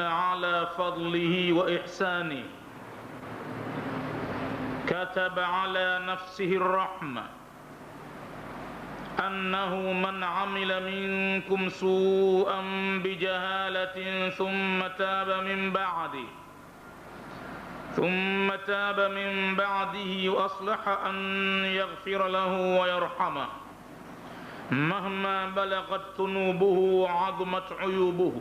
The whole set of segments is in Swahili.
على فضله وإحسانه كتب على نفسه الرحمة أنه من عمل منكم سوءا بجهالة ثم تاب من بعده وأصلح أن يغفر له ويرحمه مهما بلغت ذنوبه وعظمت عيوبه.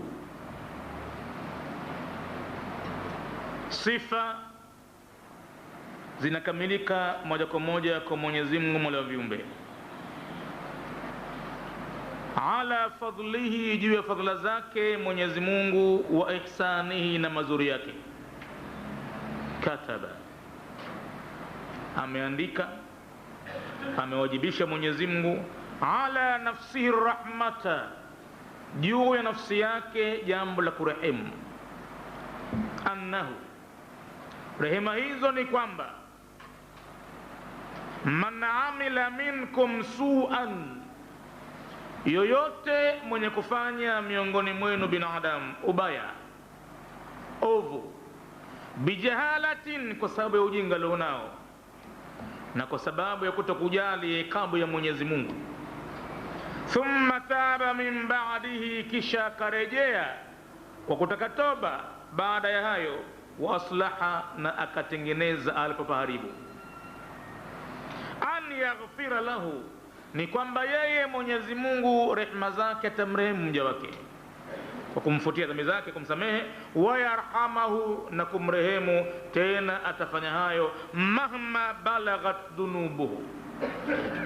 Sifa zinakamilika moja kwa moja kwa Mwenyezi Mungu Mola wa viumbe. Ala fadlihi, juu ya fadhila zake Mwenyezi Mungu, wa ihsanihi, na mazuri yake. Kataba, ameandika, amewajibisha Mwenyezi Mungu, ala nafsihi rahmata, juu ya nafsi yake jambo la kurehemu. Annahu, rehema hizo ni kwamba man amila minkum su'an, yoyote mwenye kufanya miongoni mwenu binadamu ubaya, ovu, bijahalatin, kwa sababu ya ujinga alionao na kwa sababu ya kutokujali ikabu ya Mwenyezi Mungu, thumma taba min ba'dihi, kisha akarejea kwa kutaka toba baada ya hayo, wa aslaha, na akatengeneza alipopaharibu. An yaghfira lahu, ni kwamba yeye Mwenyezi Mungu rehema zake atamrehemu mja wake kwa kumfutia dhambi zake, kumsamehe, wa yarhamahu, na kumrehemu tena atafanya hayo, mahma balaghat dhunubuhu,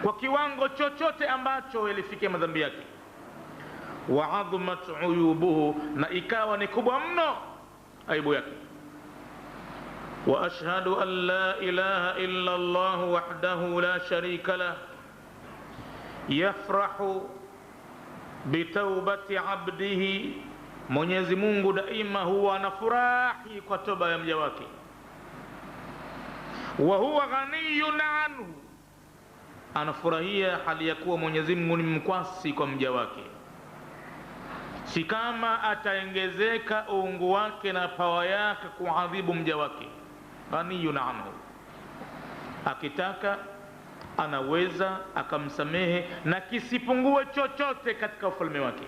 kwa kiwango chochote ambacho yalifikia madhambi yake, wa adhmat uyubuhu, na ikawa ni kubwa mno aibu yake. Wa ashhadu an la ilaha illa Allah wahdahu la sharika lah yafrahu bitawbati abdihi, Mwenyezi Mungu daima huwa anafurahi kwa toba ya mja wake. Wa huwa ghaniyun anhu, anafurahia hali ya kuwa Mwenyezi Mungu ni mkwasi kwa mja wake. Si kama ataongezeka uungu wake na pawa yake kuadhibu mja wake. Ghaniyun anhu, akitaka anaweza akamsamehe na kisipungue chochote katika ufalme wake,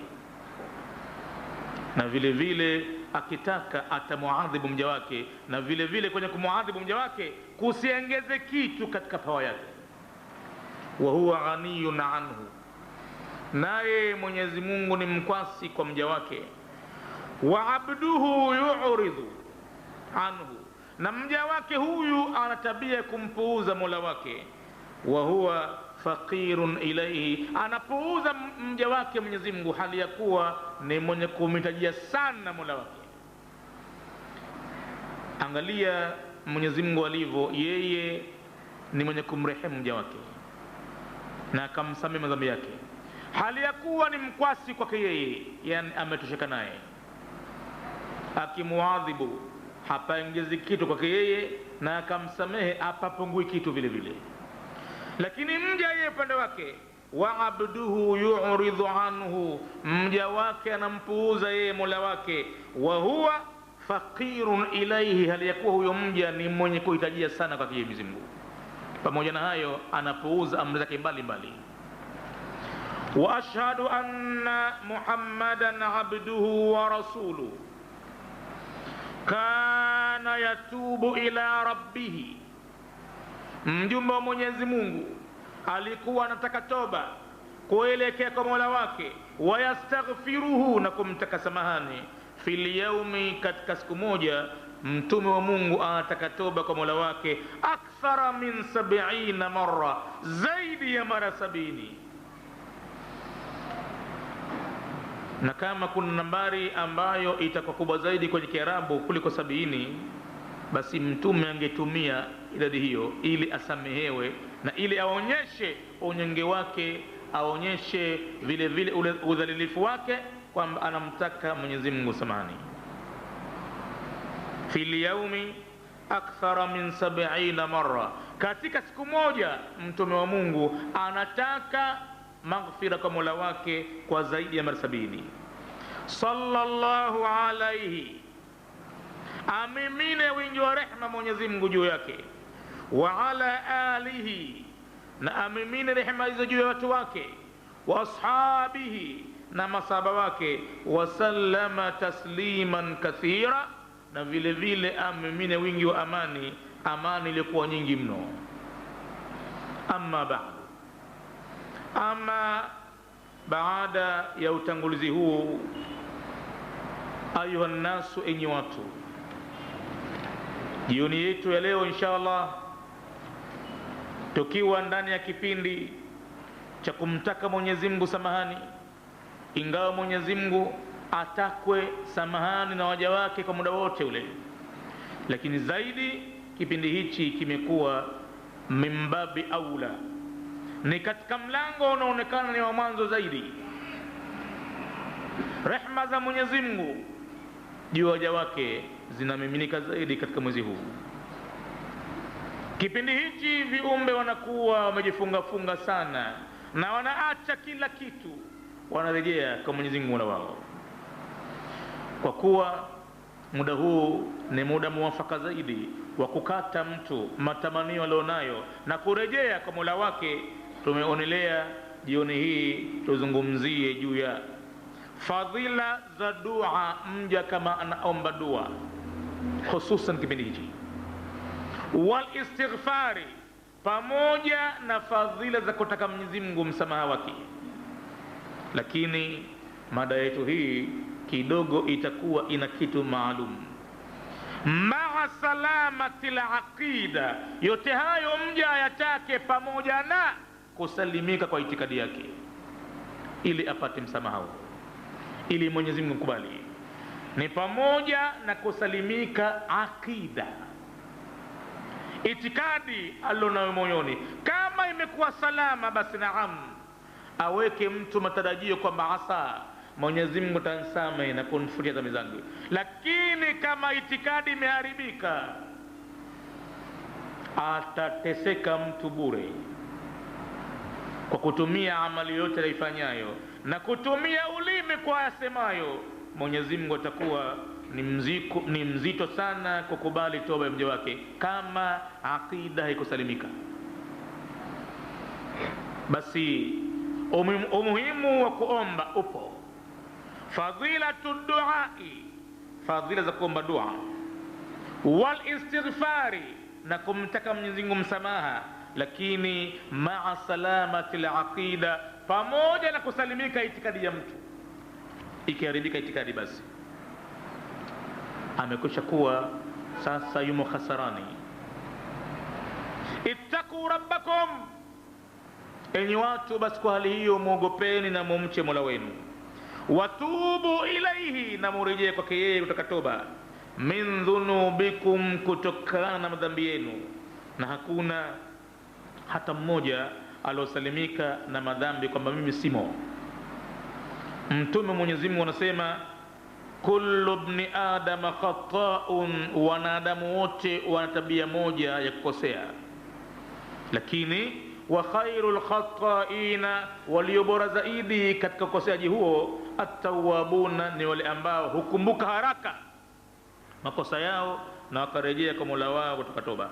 na vile vile akitaka atamuadhibu mja wake, na vile vile kwenye kumuadhibu mja wake kusiongeze kitu katika pawa yake. Wa huwa ghaniyun anhu, naye Mwenyezi Mungu ni mkwasi kwa mja wake. Wa abduhu yu'ridhu anhu, na mja wake huyu ana tabia kumpuuza Mola wake. Wa huwa faqirun ilayhi, anapuuza mja wake Mwenyezi Mungu hali ya kuwa ni mwenye kumhitajia sana Mola wake. Angalia Mwenyezi Mungu alivyo, yeye ni mwenye kumrehemu mja wake na akamsamehe madhambi yake, hali ya kuwa ni mkwasi kwake yeye, yani ametosheka naye. Akimuadhibu hapaongezi kitu kwake yeye, na akamsamehe hapapungui kitu vile vile. Lakini mja yeye upande wake, wa abduhu yu'ridhu anhu, mja wake anampuuza yeye Mola wake. Wa huwa faqirun ilayhi, hali ya kuwa huyo mja ni mwenye kuhitajia sana kwa Mwenyezi Mungu. Pamoja na hayo anapuuza amri zake mbalimbali. Wa ashhadu anna Muhammadan abduhu wa rasuluhu kana yatubu ila rabbihi, mjumbe wa Mwenyezi Mungu alikuwa anataka toba kuelekea kwa Mola wake, wayastaghfiruhu, na kumtaka samahani, fil yaumi, katika siku moja mtume wa Mungu anataka toba kwa Mola wake akthara min 70 marra, zaidi ya mara 70. Na kama kuna nambari ambayo itakuwa kubwa zaidi kwenye Kiarabu kuliko 70, basi mtume angetumia idadi hiyo ili asamehewe, na ili aonyeshe unyonge wake, aonyeshe vile vile udhalilifu wake, kwamba anamtaka Mwenyezi Mungu samahani. Fil yaumi akthara min 70 marra, katika siku moja mtume wa Mungu anataka maghfira kwa Mola wake kwa zaidi ya mara 70. Sallallahu alayhi amimine wingi wa rehma Mwenyezi Mungu juu yake, wa ala alihi, na amimine rehma hizo juu ya watu wake, wa ashabihi, na masahaba wake, wa sallama tasliman kathira, na vile vile amimine wingi wa amani, amani iliyokuwa nyingi mno. Amma ba'd, ama baada ya utangulizi huu, ayuha nnasu, enyi watu, jioni yetu ya leo inshallah, tukiwa ndani ya kipindi cha kumtaka Mwenyezi Mungu samahani, ingawa Mwenyezi Mungu atakwe samahani na waja wake kwa muda wote ule, lakini zaidi kipindi hichi kimekuwa mimbabi aula, ni katika mlango unaonekana ni wa mwanzo zaidi. Rehma za Mwenyezi Mungu juu ya waja wake zinamiminika zaidi katika mwezi huu. Kipindi hichi viumbe wanakuwa wamejifunga sana na wanaacha kila kitu, wanarejea kwa Mwenyezi Mungu Mola wao, kwa kuwa muda huu ni muda muwafaka zaidi wa kukata mtu matamanio alionayo na kurejea kwa Mola wake. Tumeonelea jioni hii tuzungumzie juu ya fadhila za dua mja kama anaomba dua, hususan kipindi hichi, wal istighfari, pamoja na fadhila za kutaka Mwenyezi Mungu msamaha wake. Lakini mada yetu hii kidogo itakuwa ina kitu maalum, maa salamati al-aqida. Yote hayo mja ayatake pamoja na kusalimika kwa itikadi yake, ili apate msamaha, ili Mwenyezi Mungu kubali. Ni pamoja na kusalimika akida, itikadi alionayo moyoni. Kama imekuwa salama, basi naam, aweke mtu matarajio kwamba asa Mwenyezi Mungu atanisame na kunifutia dhambi zangu. Lakini kama itikadi imeharibika, atateseka mtu bure kwa kutumia amali yote aliyofanyayo na kutumia ulimi kwa yasemayo. Mwenyezi Mungu atakuwa ni mzito sana kukubali toba ya mja wake kama akida haikusalimika. Basi umuhimu wa kuomba upo. Fadhilatu duai, fadhila za kuomba dua, wal istighfari, na kumtaka Mwenyezi Mungu msamaha, lakini maa salamati al-aqida, pamoja na kusalimika itikadi ya mtu. Ikiharibika itikadi, basi amekwisha kuwa sasa yumo khasarani. Ittaqu rabbakum, enyi watu, basi kwa hali hiyo muogopeni na mumche Mola wenu. Watubu ilaihi, na murejee kwake yeye kutoka toba. Min dhunubikum, kutokana na madhambi yenu. Na hakuna hata mmoja aliosalimika na madhambi kwamba mimi simo. Mtume Mwenyezi Mungu anasema, kullu ibni adama khata'un, wanadamu wote wana tabia moja ya kukosea, lakini wa khairul khata'ina, walio bora zaidi katika ukoseaji huo, at-tawwabuna, ni wale ambao hukumbuka haraka makosa yao na wakarejea kwa Mola wao kutoka toba.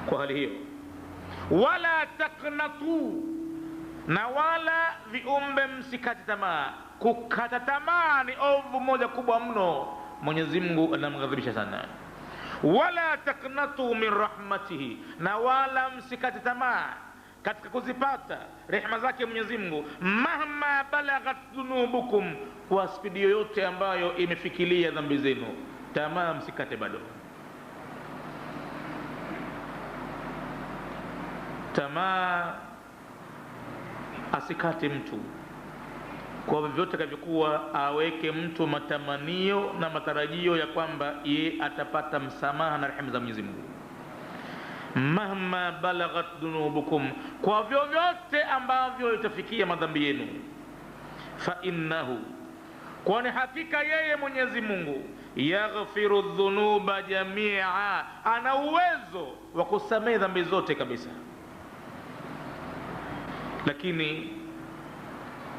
Kwa hali hiyo, wala taqnatu, na wala viumbe msikate tamaa. Kukata tamaa ni ovu moja kubwa mno, Mwenyezi Mungu anamghadhibisha sana. Wala taqnatu min rahmatihi, na wala msikate tamaa katika kuzipata rehema zake Mwenyezi Mungu. Mahma balaghat dhunubukum, kwa spidi yoyote ambayo imefikilia dhambi zenu, tamaa msikate bado. Tamaa asikate mtu kwa vyovyote atakavyokuwa, aweke mtu matamanio na matarajio ya kwamba ye atapata msamaha na rehema za Mwenyezi Mungu. Mahma balaghat dhunubukum, kwa vyovyote ambavyo itafikia madhambi yenu. Fa innahu, kwani hakika yeye Mwenyezi Mungu, yaghfiru dhunuba jamia, ana uwezo wa kusamehe dhambi zote kabisa. Lakini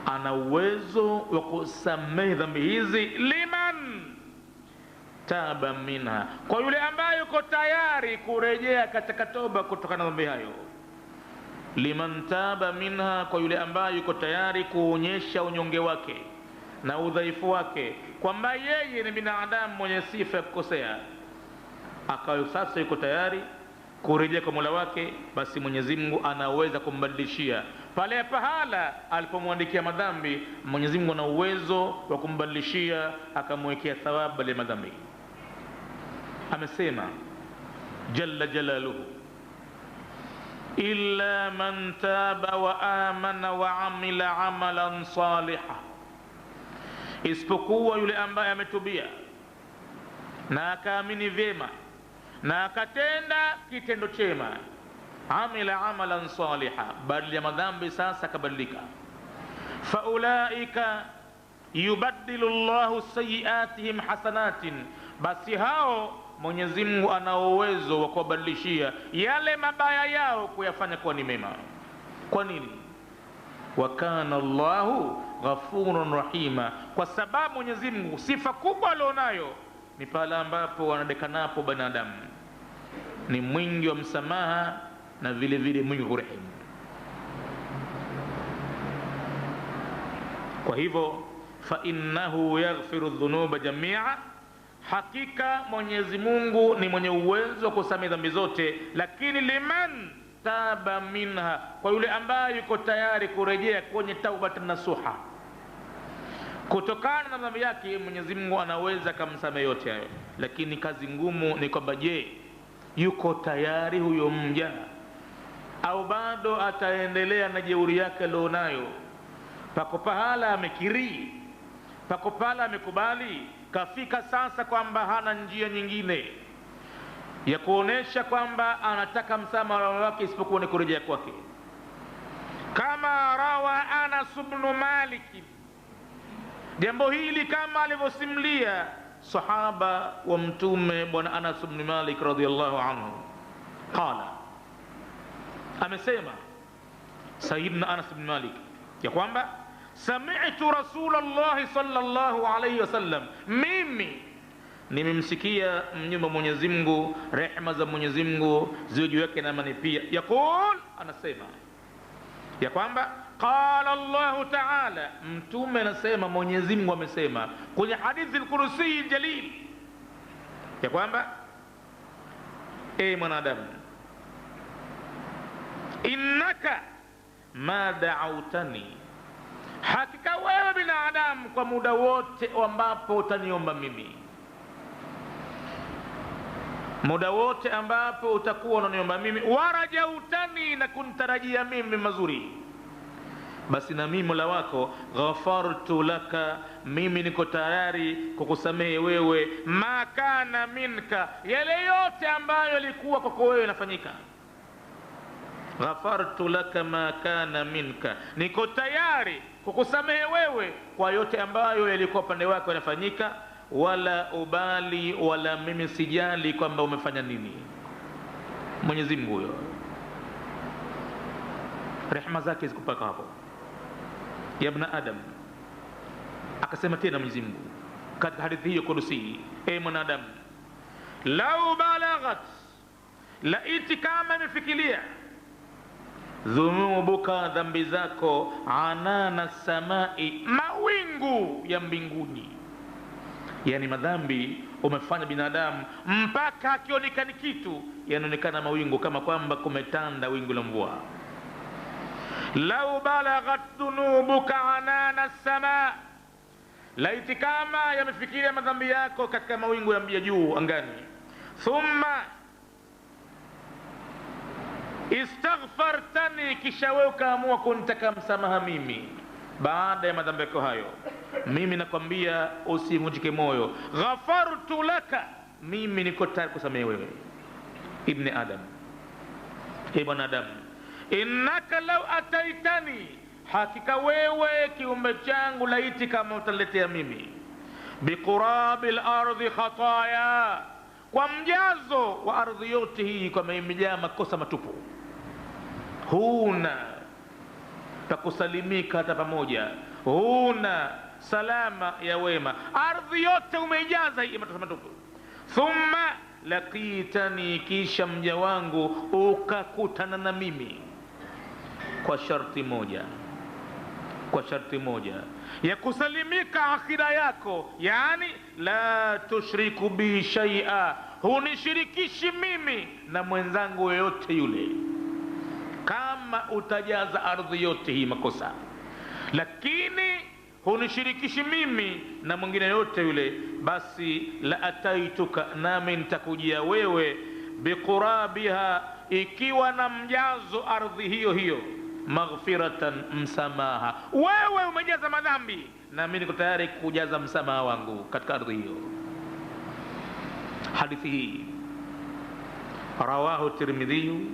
ana uwezo wa kusamehe dhambi hizi liman, taba minha, kwa yule ambaye yuko tayari kurejea katika toba kutokana na dhambi hayo. Liman taba minha, kwa yule ambaye yuko tayari kuonyesha unyonge wake na udhaifu wake, kwamba yeye ni binadamu mwenye sifa ya kukosea, akawa sasa yuko tayari kurejea kwa Mola wake, basi Mwenyezi Mungu anaweza kumbadilishia pale pahala alipomwandikia madhambi. Mwenyezi Mungu ana uwezo wa kumbadilishia, akamwekea thawabu ya madhambi. Amesema jalla jalaluhu, illa man taba wa amana wa amila amalan saliha, isipokuwa yule ambaye ametubia na akaamini vyema na akatenda kitendo chema. Amila amalan saliha, badala ya madhambi sasa akabadilika. Faulaika yubaddilu Allahu sayiatihim hasanatin, basi hao Mwenyezi Mungu ana uwezo wa kuwabadilishia yale mabaya yao kuyafanya kuwa ni mema. Kwa nini? Wa kana Allahu ghafurun rahima, kwa sababu Mwenyezi Mungu sifa kubwa alionayo ni pale ambapo wanadekanapo binadamu ni mwingi wa msamaha na vile vile mwingi wa kurehemu. Kwa hivyo fa innahu yaghfiru dhunuba jamia, hakika Mwenyezi Mungu ni mwenye uwezo wa kusamehe dhambi zote, lakini liman taba minha, kwa yule ambaye yuko tayari kurejea kwenye taubatan nasuha kutokana na dhambi yake, Mwenyezi Mungu anaweza kumsamehe yote hayo. Lakini kazi ngumu ni kwamba je, yuko tayari huyo mja au bado ataendelea na jeuri yake alionayo? Pako pahala amekiri, pako pahala amekubali, kafika sasa kwamba hana njia nyingine ya kuonesha kwamba anataka msamaha wake isipokuwa ni kurejea kwake. Kama rawa Anas ibn Malik jambo hili, kama alivyosimulia sahaba wa Mtume bwana Anas ibn Malik radhiyallahu anhu, qala, amesema Sayyidina Anas ibn Malik ya kwamba sami'tu Rasulullah sallallahu alayhi wasallam, mimi nimemsikia mnyumba Mwenyezi Mungu, rehema za Mwenyezi Mungu ziwe juu yake na amani pia, yaqul, anasema ya kwamba qala Allahu ta'ala, Mtume anasema Mwenyezi Mungu amesema kwenye hadithi al-Kursi al-Jalil ya kwamba mwanadamu, innaka ma da'autani, hakika wewe binadamu kwa muda wote ambapo utaniomba mimi, muda wote ambapo utakuwa unaniomba mimi, warajautani, na kuntarajia mimi mazuri, basi na mimi Mola wako ghafartu laka, mimi niko tayari kukusamehe wewe, ma kana minka, yale yote ambayo yalikuwa kwako wewe yanafanyika. Ghafartu laka ma kana minka, niko tayari kukusamehe wewe kwa yote ambayo yalikuwa pande wako yanafanyika. Wala ubali, wala mimi sijali kwamba umefanya nini. Mwenyezi Mungu huyo, rehema zake zikupaka hapo. Ya ibn Adam, akasema tena Mwenyezi Mungu katika hadithi hiyo kudusi, mwanadamu, lau balaghat, laiti kama imefikiria, dhunubuka, dhambi zako, anana samai, mawingu ya mbinguni. Yani madhambi umefanya binadamu mpaka akionekana kitu yanaonekana mawingu, kama kwamba kumetanda wingu la mvua. Lau balaghat dhunubuka anana sama, laiti kama yamefikiria madhambi yako katika mawingu ya juu angani. Thumma istaghfartani, kisha wewe ukaamua kunitaka msamaha mimi baada ya madhambi yako hayo, mimi nakwambia usivunjike moyo, ghafartu laka, mimi niko tayari kusamehe wewe. Ibn Adam, mwanadamu, innaka law ataitani, hakika wewe kiumbe changu, laiti kama utaletea mimi, biqurabil ardi khataya, kwa mjazo wa ardhi yote hii, kwa imejaa makosa matupu, huna takusalimika hata pamoja, huna salama ya wema, ardhi yote umeijaza hii makosa matupu. thumma laqitani, kisha mja wangu ukakutana na mimi, kwa sharti moja, kwa sharti moja ya kusalimika akida yako, yani la tushriku bi shay'a, hunishirikishi mimi na mwenzangu yoyote yule. Kama utajaza ardhi yote hii makosa, lakini hunishirikishi mimi na mwingine yote yule, basi la ataituka, nami nitakujia wewe, biqurabiha, ikiwa na mjazo ardhi hiyo hiyo, maghfiratan, msamaha. Wewe umejaza madhambi, na mimi niko tayari kujaza msamaha wangu katika ardhi hiyo. Hadithi hii rawahu Tirmidhi,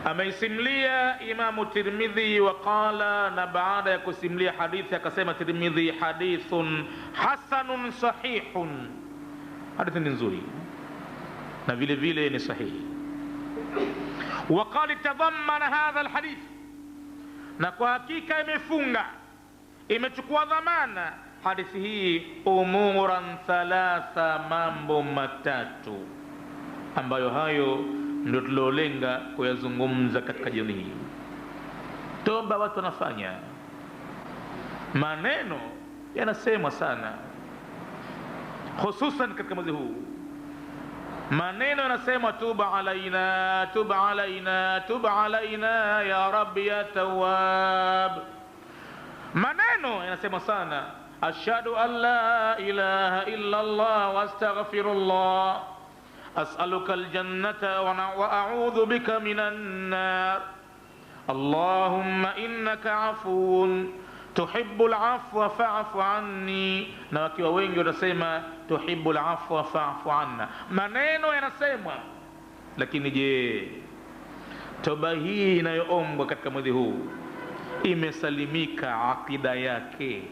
ameisimlia Imamu Tirmidhi. Waqala, na baada ya kusimlia hadithi akasema Tirmidhi, hadithun hasanun sahihun, hadithi ni nzuri na vile vile ni sahihi. Waqad tadhammana hadha alhadith, na kwa hakika imefunga, imechukua dhamana hadithi hii umuran thalatha, mambo matatu, ambayo hayo ndio tulolenga kuyazungumza katika jioni hii. Toba watu wanafanya, maneno yanasemwa sana, hususan katika mwezi huu. Maneno yanasema tuba alaina, tuba alaina, tuba alaina ya rabbi ya tawwab. Maneno yanasema sana, ashhadu an la ilaha illa Allah wa astaghfirullah, as'aluka aljannata wa a'udhu bika minan nar, Allahumma innaka afuun tuhibbul afwa fa'fu anni. Na wakiwa wengi watasema tuhibbul afwa fa'fu anna. Maneno yanasemwa, lakini je, toba hii inayoombwa katika mwezi huu imesalimika akida yake?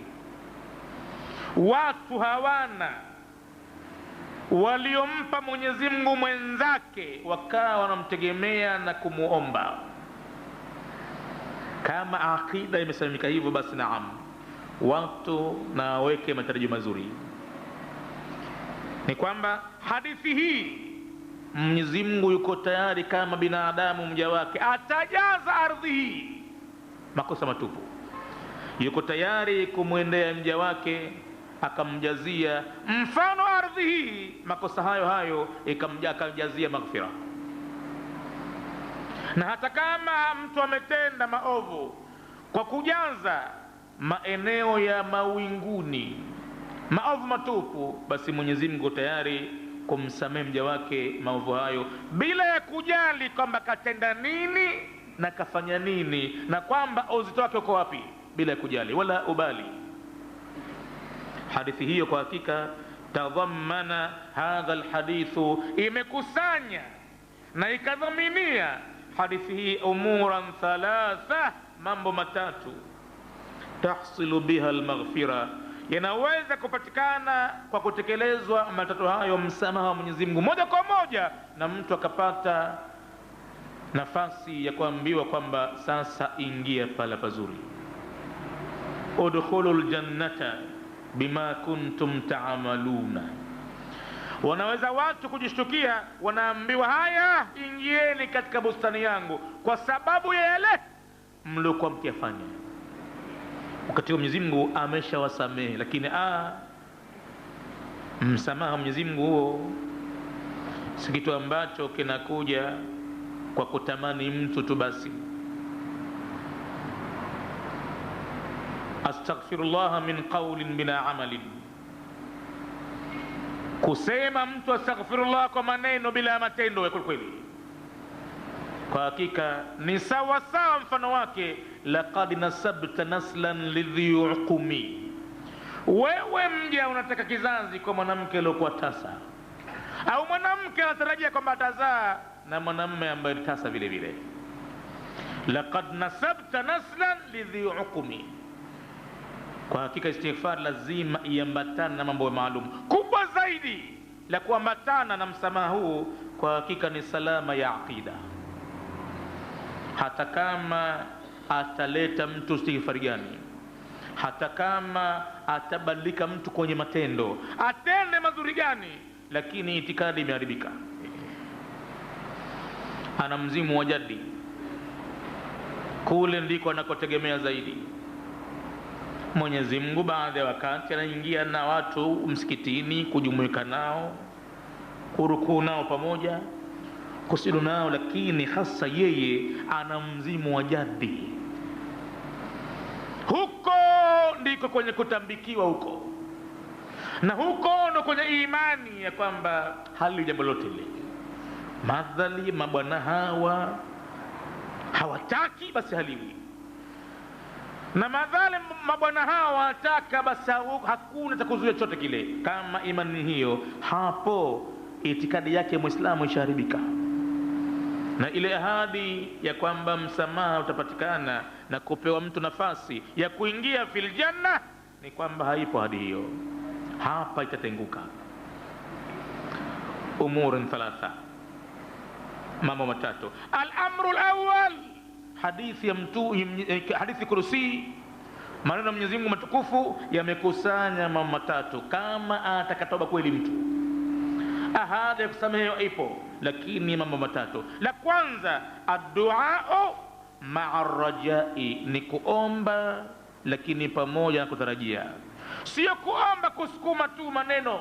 Watu hawana waliompa Mwenyezi Mungu mwenzake, wakawa wanamtegemea na kumuomba. Kama akida imesalimika hivyo, basi naam, watu na waweke matarajio mazuri. Ni kwamba hadithi hii Mwenyezi Mungu yuko tayari, kama binadamu mja wake atajaza ardhi hii makosa matupu, yuko tayari kumwendea mja wake akamjazia mfano ardhi hii makosa hayo hayo, akamjazia maghfira. Na hata kama mtu ametenda maovu kwa kujaza maeneo ya mawinguni maovu matupu, basi Mwenyezi Mungu tayari kumsamehe mja wake maovu hayo, bila ya kujali kwamba katenda nini na kafanya nini na kwamba uzito wake uko wapi, bila ya kujali wala ubali. Hadithi hiyo kwa hakika tadhammana hadha alhadithu, imekusanya na ikadhaminia hadithi hii umuran thalatha, mambo matatu, tahsilu biha almaghfira, yanaweza kupatikana kwa kutekelezwa matatu hayo, msamaha wa Mwenyezi Mungu moja kwa moja, na mtu akapata nafasi ya kuambiwa kwamba sasa ingia pala pazuri, udkhulul jannata bima kuntum ta'maluna. Wanaweza watu kujishtukia, wanaambiwa haya, ingieni katika bustani yangu kwa sababu ya yale mliokuwa mkiyafanya. Wakati Mwenyezi Mungu ameshawasamehe, lakini msamaha Mwenyezi Mungu huo si kitu ambacho kinakuja kwa kutamani mtu tu basi. Astaghfirullah min qawlin bila amalin, kusema mtu astaghfirullah kwa maneno bila matendo ya kweli, kwa hakika ni sawa sawa mfano wake laqad nasabta naslan lidhi uqumi. Wewe mja unataka kizazi kwa mwanamke aliyokuwa tasa, au mwanamke anatarajia kwamba atazaa na mwanamume ambaye ni tasa vile vile. Laqad nasabta naslan lidhi uqumi, kwa hakika istighfar lazima iambatane na mambo maalum. Kubwa zaidi la kuambatana na msamaha huu kwa hakika ni salama ya aqida. Hata kama ataleta mtu istighfari gani, hata kama atabadilika mtu kwenye matendo, atende mazuri gani, lakini itikadi imeharibika. Ana mzimu wa jadi, kule ndiko anakotegemea zaidi. Mwenyezi Mungu baadhi ya wakati anaingia na watu msikitini, kujumuika nao, kurukuu nao pamoja, kusujudu nao, lakini hasa yeye ana mzimu wa jadi. Huko ndiko kwenye kutambikiwa huko, na huko ndo kwenye imani ya kwamba hali jambo lote lile. Madhali mabwana hawa hawataki, basi haliwi, na madhali mabwana hawa wataka, basi hakuna cha kuzuia chote kile. Kama imani hiyo, hapo itikadi yake Muislamu ishaharibika, na ile ahadi ya kwamba msamaha utapatikana na kupewa mtu nafasi ya kuingia fil janna, ni kwamba haipo ahadi hiyo. Hapa itatenguka. Umurun thalatha, mambo matatu. Al-amru al-awwal, hadithi ya hadithi kurusi, maneno ya Mwenyezi Mungu matukufu yamekusanya mambo matatu. Kama atakatoba kweli mtu, ahadi ya kusamehewa ipo, lakini mambo matatu. La kwanza, ad-du'a ma'a rajai, ni kuomba lakini pamoja na kutarajia. Sio kuomba kusukuma tu maneno,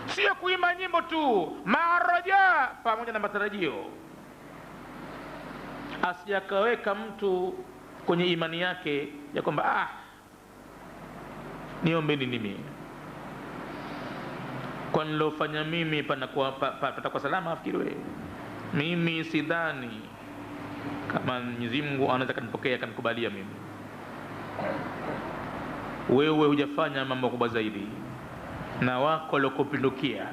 sio kuimba nyimbo tu, ma'a raja, pamoja na matarajio. Asijakaweka mtu kwenye imani yake ya kwamba niombe nini mimi, kwa nilofanya mimi patakuwa salama. Afikiri wewe, mimi sidhani kama Mwenyezi Mungu anaweza kanipokea kanikubalia mimi. Wewe hujafanya mambo makubwa zaidi, na wako waliokupindukia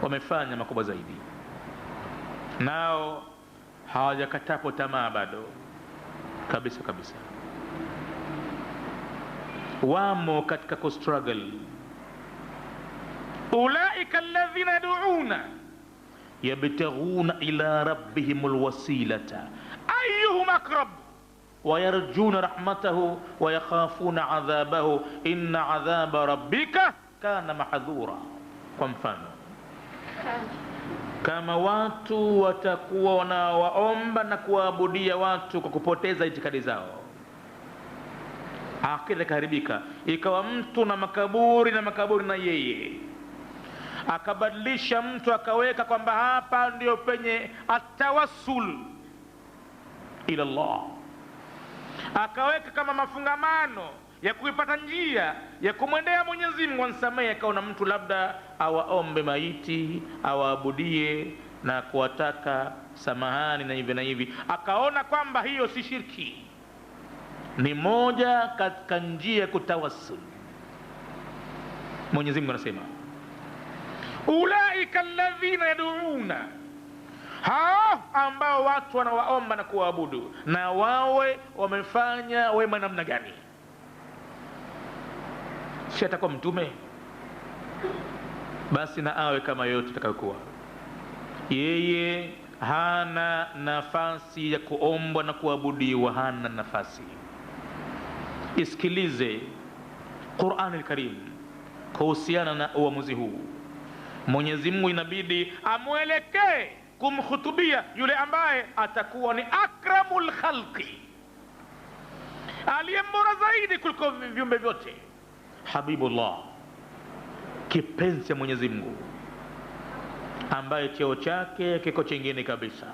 wamefanya makubwa zaidi, nao hawajakatapo tamaa bado kabisa kabisa, wamo katika kustruggle. Ulaika alladhina yad'una yabtaghuna ila rabbihimul wasilata ayyuhum aqrab wa yarjuna rahmatahu wa yakhafuna adhabahu inna adhaba rabbika kana mahdhura. Kwa mfano, kama watu watakuwa wanawaomba na kuwaabudia watu kwa kupoteza itikadi zao, akida kaharibika, ikawa mtu na makaburi na yeye, akabadilisha mtu akaweka kwamba hapa ndio penye atawassul ila Allah, akaweka kama mafungamano ya kuipata njia ya kumwendea Mwenyezi Mungu ansamehe. Akaona mtu labda awaombe maiti, awaabudie na kuwataka samahani na hivi na hivi, akaona kwamba hiyo si shirki, ni moja katika njia ya kutawassul. Mwenyezi Mungu anasema ulaika alladhina yad'una, hao ambao watu wanawaomba na kuwaabudu, na wawe wamefanya wema namna gani? Si atakuwa mtume, basi na awe kama yote atakayokuwa yeye. Hana nafasi ya kuombwa na kuabudiwa, hana nafasi. Isikilize Qur'an al-Karim kuhusiana na uamuzi huu. Mwenyezi Mungu inabidi amwelekee kumkhutubia yule ambaye atakuwa ni akramul khalqi, aliyembora zaidi kuliko viumbe vyote, Habibullah, kipenzi cha Mwenyezi Mungu, ambaye cheo chake kiko chingine kabisa.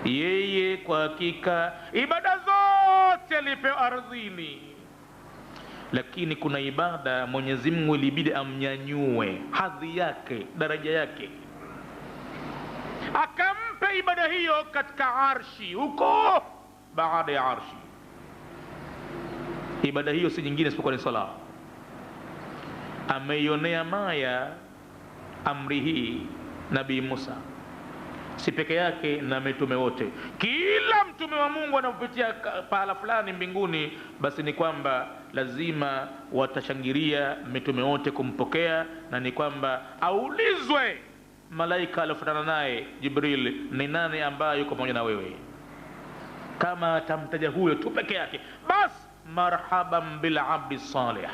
Yeye kwa hakika ibada zote alipewa ardhini, lakini kuna ibada Mwenyezi Mungu ilibidi amnyanyue hadhi yake, daraja yake, akampa ibada hiyo katika arshi, huko baada ya arshi. Ibada hiyo si nyingine isipokuwa ni sala. Ameionea maya amri hii Nabii Musa, si peke yake, na mitume wote. Kila mtume wa Mungu anapopitia pahala fulani mbinguni, basi ni kwamba lazima watashangilia mitume wote kumpokea, na ni kwamba aulizwe malaika aliyofuatana naye Jibril, ni nani ambaye yuko pamoja na wewe? Kama atamtaja huyo tu peke yake, basi marhaban bil abdi salih,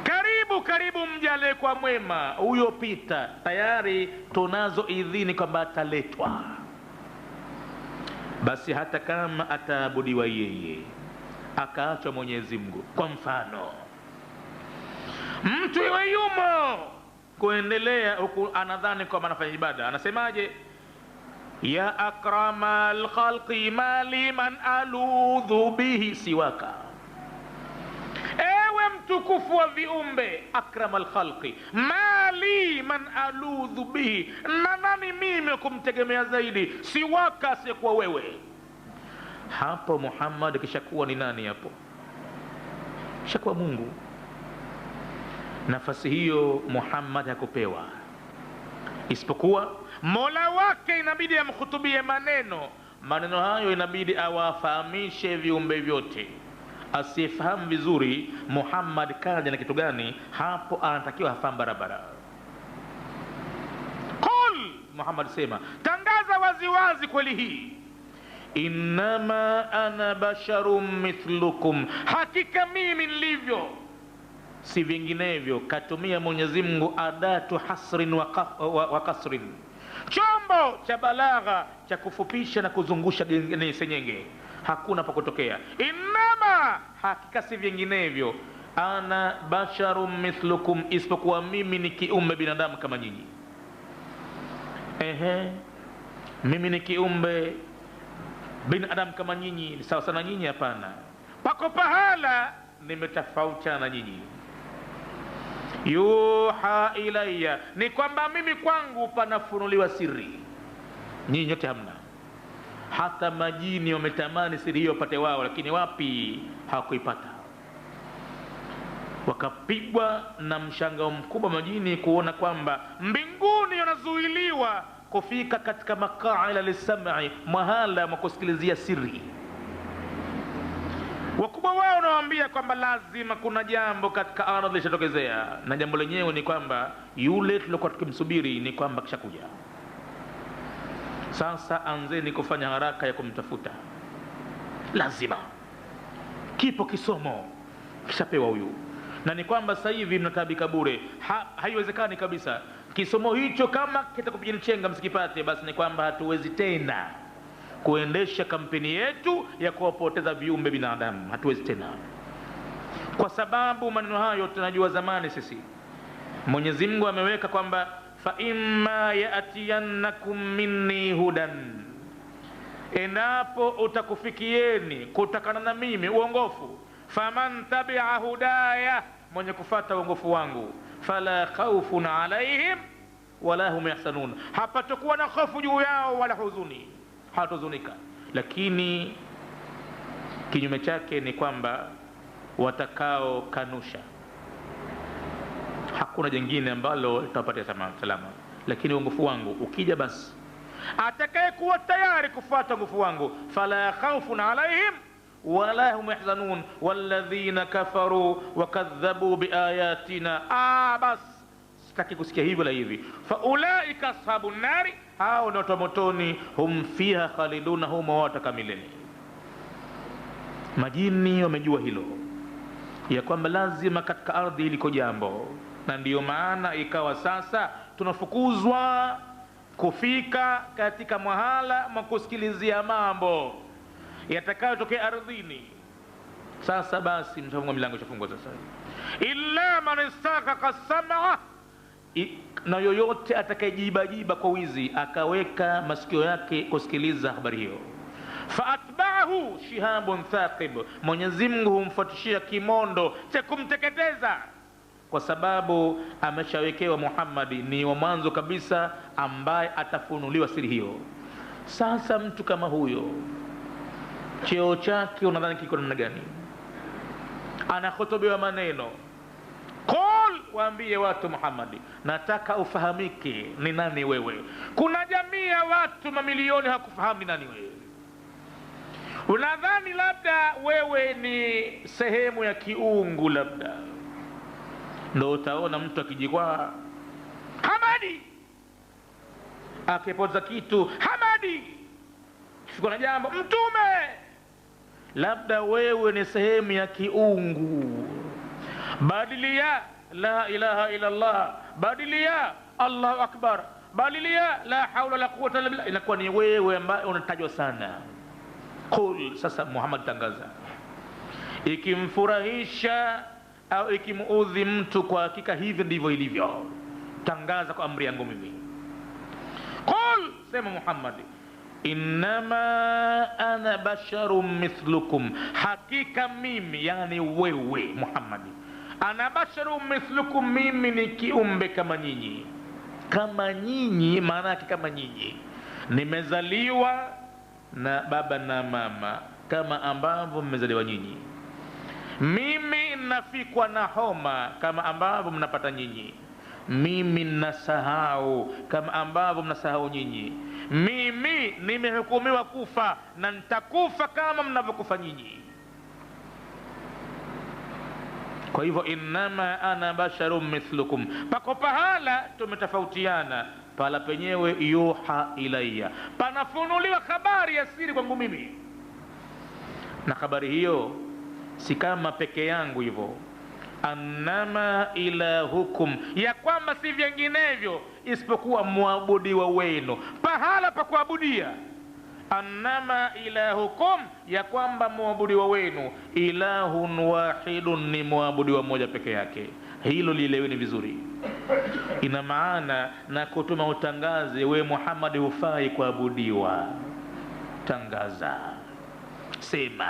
karibu karibu mjale kwa mwema, huyo pita, tayari tunazo idhini kwamba ataletwa. Basi hata kama ataabudiwa yeye, akaachwa Mwenyezi Mungu, kwa mfano mtu iwe yumo kuendelea huku anadhani kwamba anafanya ibada, anasemaje? Ya akramal khalqi mali man aludhu bihi siwaka, ewe mtukufu wa viumbe, akramal khalqi mali man aludhu bihi, na nani mimi kumtegemea zaidi siwaka, asiyekuwa wewe. Hapo Muhammad kishakuwa ni nani? Hapo kishakuwa Mungu. Nafasi hiyo Muhammad hakupewa, isipokuwa Mola wake inabidi amkhutubie maneno hayo inabidi awafahamishe viumbe vyote. Asiyefahamu vizuri Muhammad kaja na kitu gani, hapo anatakiwa afahamu barabara. Qul, Muhammad sema, tangaza waziwazi kweli hii, innama ana basharum mithlukum, hakika mimi nilivyo si vinginevyo. Katumia Mwenyezi Mungu adatu hasrin wa kasrin, chombo cha balagha cha kufupisha na kuzungusha senyenge, hakuna pa kutokea. Innama, hakika si vinginevyo, ana basharum mithlukum, isipokuwa mimi ni kiumbe binadamu kama nyinyi. Mimi ni kiumbe binadamu kama nyinyi, sawa sana nyinyi? Hapana, pako pahala nimetofautiana na nyinyi. Yuha ilayya, ni kwamba mimi kwangu panafunuliwa siri, nyinyi nyote hamna. Hata majini wametamani siri hiyo pate wao, lakini wapi, hawakuipata. Wakapigwa na mshangao mkubwa majini kuona kwamba mbinguni yanazuiliwa kufika katika maqaila lisam'i, mahala mwakusikilizia siri. Wakubwa wao wanawaambia kwamba lazima kuna jambo katika ardhi lishatokezea, na jambo lenyewe ni kwamba yule tulikuwa tukimsubiri ni kwamba kishakuja. Sasa anzeni kufanya haraka ya kumtafuta, lazima kipo kisomo kishapewa huyu, na ni kwamba sasa hivi mnatabika bure. Haiwezekani kabisa kisomo hicho kama kitakupigeni chenga msikipate, basi ni kwamba hatuwezi tena kuendesha kampeni yetu ya kuwapoteza viumbe binadamu, hatuwezi tena. Kwa sababu maneno hayo tunajua zamani sisi Mwenyezi Mungu ameweka kwamba fa imma ya'tiyannakum minni hudan, endapo utakufikieni kutakana na mimi uongofu, faman tabi'a hudaya, mwenye kufuata uongofu wangu, fala khawfun alaihim wala hum yahzanun, hapatakuwa na hofu juu yao wala huzuni, hatazunika. Lakini kinyume chake ni kwamba watakao kanusha, hakuna jingine ambalo litawapatia salama. Lakini uongofu wangu ukija, basi atakaye kuwa tayari kufuata uongofu wangu, fala khawfun alaihim wala hum yahzanun walladhina kafaru wakadhabu biayatina. Bas sitaki kusikia hivyo la hivi. Fa ulaika ashabun nari, hao ni watu motoni, hum fiha khaliduna, hum watakamileni. Majini wamejua hilo ya kwamba lazima katika ardhi iliko jambo, na ndiyo maana ikawa sasa tunafukuzwa kufika katika mahala mkusikilizia mambo yatakayotokea ardhini. Sasa basi mtafungwa milango, ishafungwa sasa. Illa man istaqaqa sam'a, na yoyote atakayejibajiba kwa wizi akaweka masikio yake kusikiliza habari hiyo, faatba'ahu shihabun thaqib, Mwenyezi Mungu humfuatishia kimondo cha kumteketeza, kwa sababu ameshawekewa Muhammad ni wa mwanzo kabisa ambaye atafunuliwa siri hiyo. Sasa mtu kama huyo, cheo chake unadhani kiko namna gani? Anahutubiwa maneno, qul, waambie watu Muhammad, nataka ufahamike ni nani wewe. Kuna jamii ya watu mamilioni hakufahamu ni nani wewe. Unadhani labda wewe ni sehemu ya kiungu, labda ndio utaona mtu akijikwaa Hamadi, akipoteza kitu Hamadi, kuna jambo Mtume. Labda wewe ni sehemu ya kiungu. Badilia la ilaha illa Allah, badilia Allahu akbar, badilia la haula la quwwata illa billah. Inakuwa ni wewe ambaye unatajwa sana. Qul, sasa Muhammad tangaza, ikimfurahisha au ikimuudhi mtu, kwa hakika hivi ndivyo ilivyo. Tangaza kwa amri yangu mimi. Qul, sema Muhammad, innama ana basharun mithlukum, hakika mimi, yani wewe Muhammad, ana basharun mithlukum, mimi ni kiumbe kama nyinyi. Kama nyinyi maana yake kama nyinyi, nimezaliwa na baba na mama kama ambavyo mmezaliwa nyinyi. Mimi nafikwa na homa kama ambavyo mnapata nyinyi. Mimi nasahau kama ambavyo mnasahau nyinyi. Mimi nimehukumiwa kufa na nitakufa kama mnavyokufa nyinyi. Kwa hivyo innama ana basharun mithlukum, pako pahala tumetofautiana, pala penyewe yuha ilayya, panafunuliwa habari ya siri kwangu mimi, na habari hiyo si kama peke yangu hivyo, annama ilahukum, ya kwamba si vinginevyo isipokuwa muabudiwa wenu, pahala pa kuabudia. Annama ilahukum, ya kwamba muabudiwa wenu, ilahun wahidun, ni muabudiwa mmoja peke yake. Hilo lieleweni vizuri. Ina maana na kutuma utangaze, we Muhammad hufai kuabudiwa. Tangaza, sema,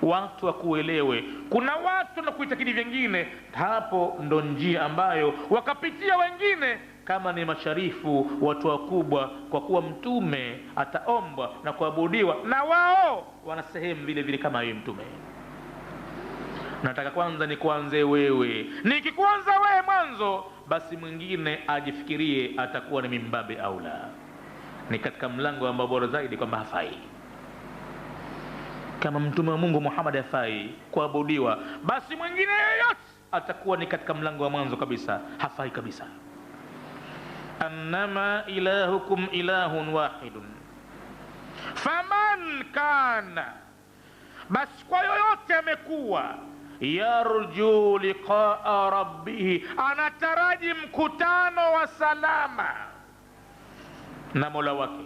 watu wakuelewe. Kuna watu na kuitakidi vingine, hapo ndo njia ambayo wakapitia wengine, kama ni masharifu, watu wakubwa, kwa kuwa mtume ataombwa na kuabudiwa, na wao wana sehemu vile vile kama yeye mtume. Nataka kwanza ni kuanze wewe, nikikuanza wewe mwanzo, basi mwingine ajifikirie atakuwa ni mimbabe aula, ni katika mlango ambao bora zaidi kwamba hafai. Kama mtume wa Mungu Muhammad hafai kuabudiwa, basi mwingine yeyote atakuwa ni katika mlango wa mwanzo kabisa, hafai kabisa. Annama ilahukum ilahun wahidun faman kana, basi kwa yoyote amekuwa, yarju liqaa rabbih, anataraji mkutano wa salama na Mola wake.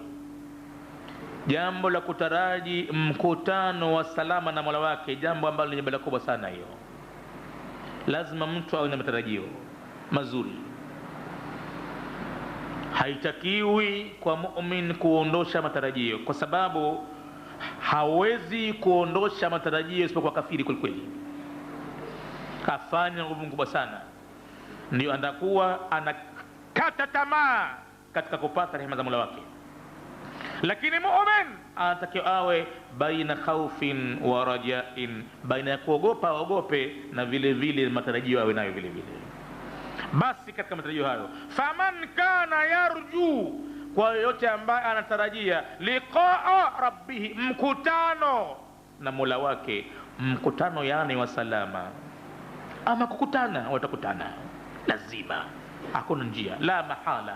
Jambo la kutaraji mkutano wa salama na Mola wake, jambo ambalo ni jambo kubwa sana hiyo. Lazima mtu awe na matarajio mazuri. Haitakiwi kwa muumini kuondosha matarajio, kwa sababu hawezi kuondosha matarajio isipokuwa kafiri kweli kweli, kafanya nguvu kubwa sana, ndio atakuwa anakata tamaa katika kupata rehema za Mola wake. Lakini muumini anatakiwa awe baina khaufin wa rajain, baina ya kuogopa aogope, na vile vile matarajio awe nayo vile vile. Basi katika matarajio hayo, faman kana yarju, kwa yote ambaye anatarajia, liqaa rabbih, mkutano na Mola wake. Mkutano yani wa salama, ama kukutana, watakutana lazima, hakuna njia, la mahala.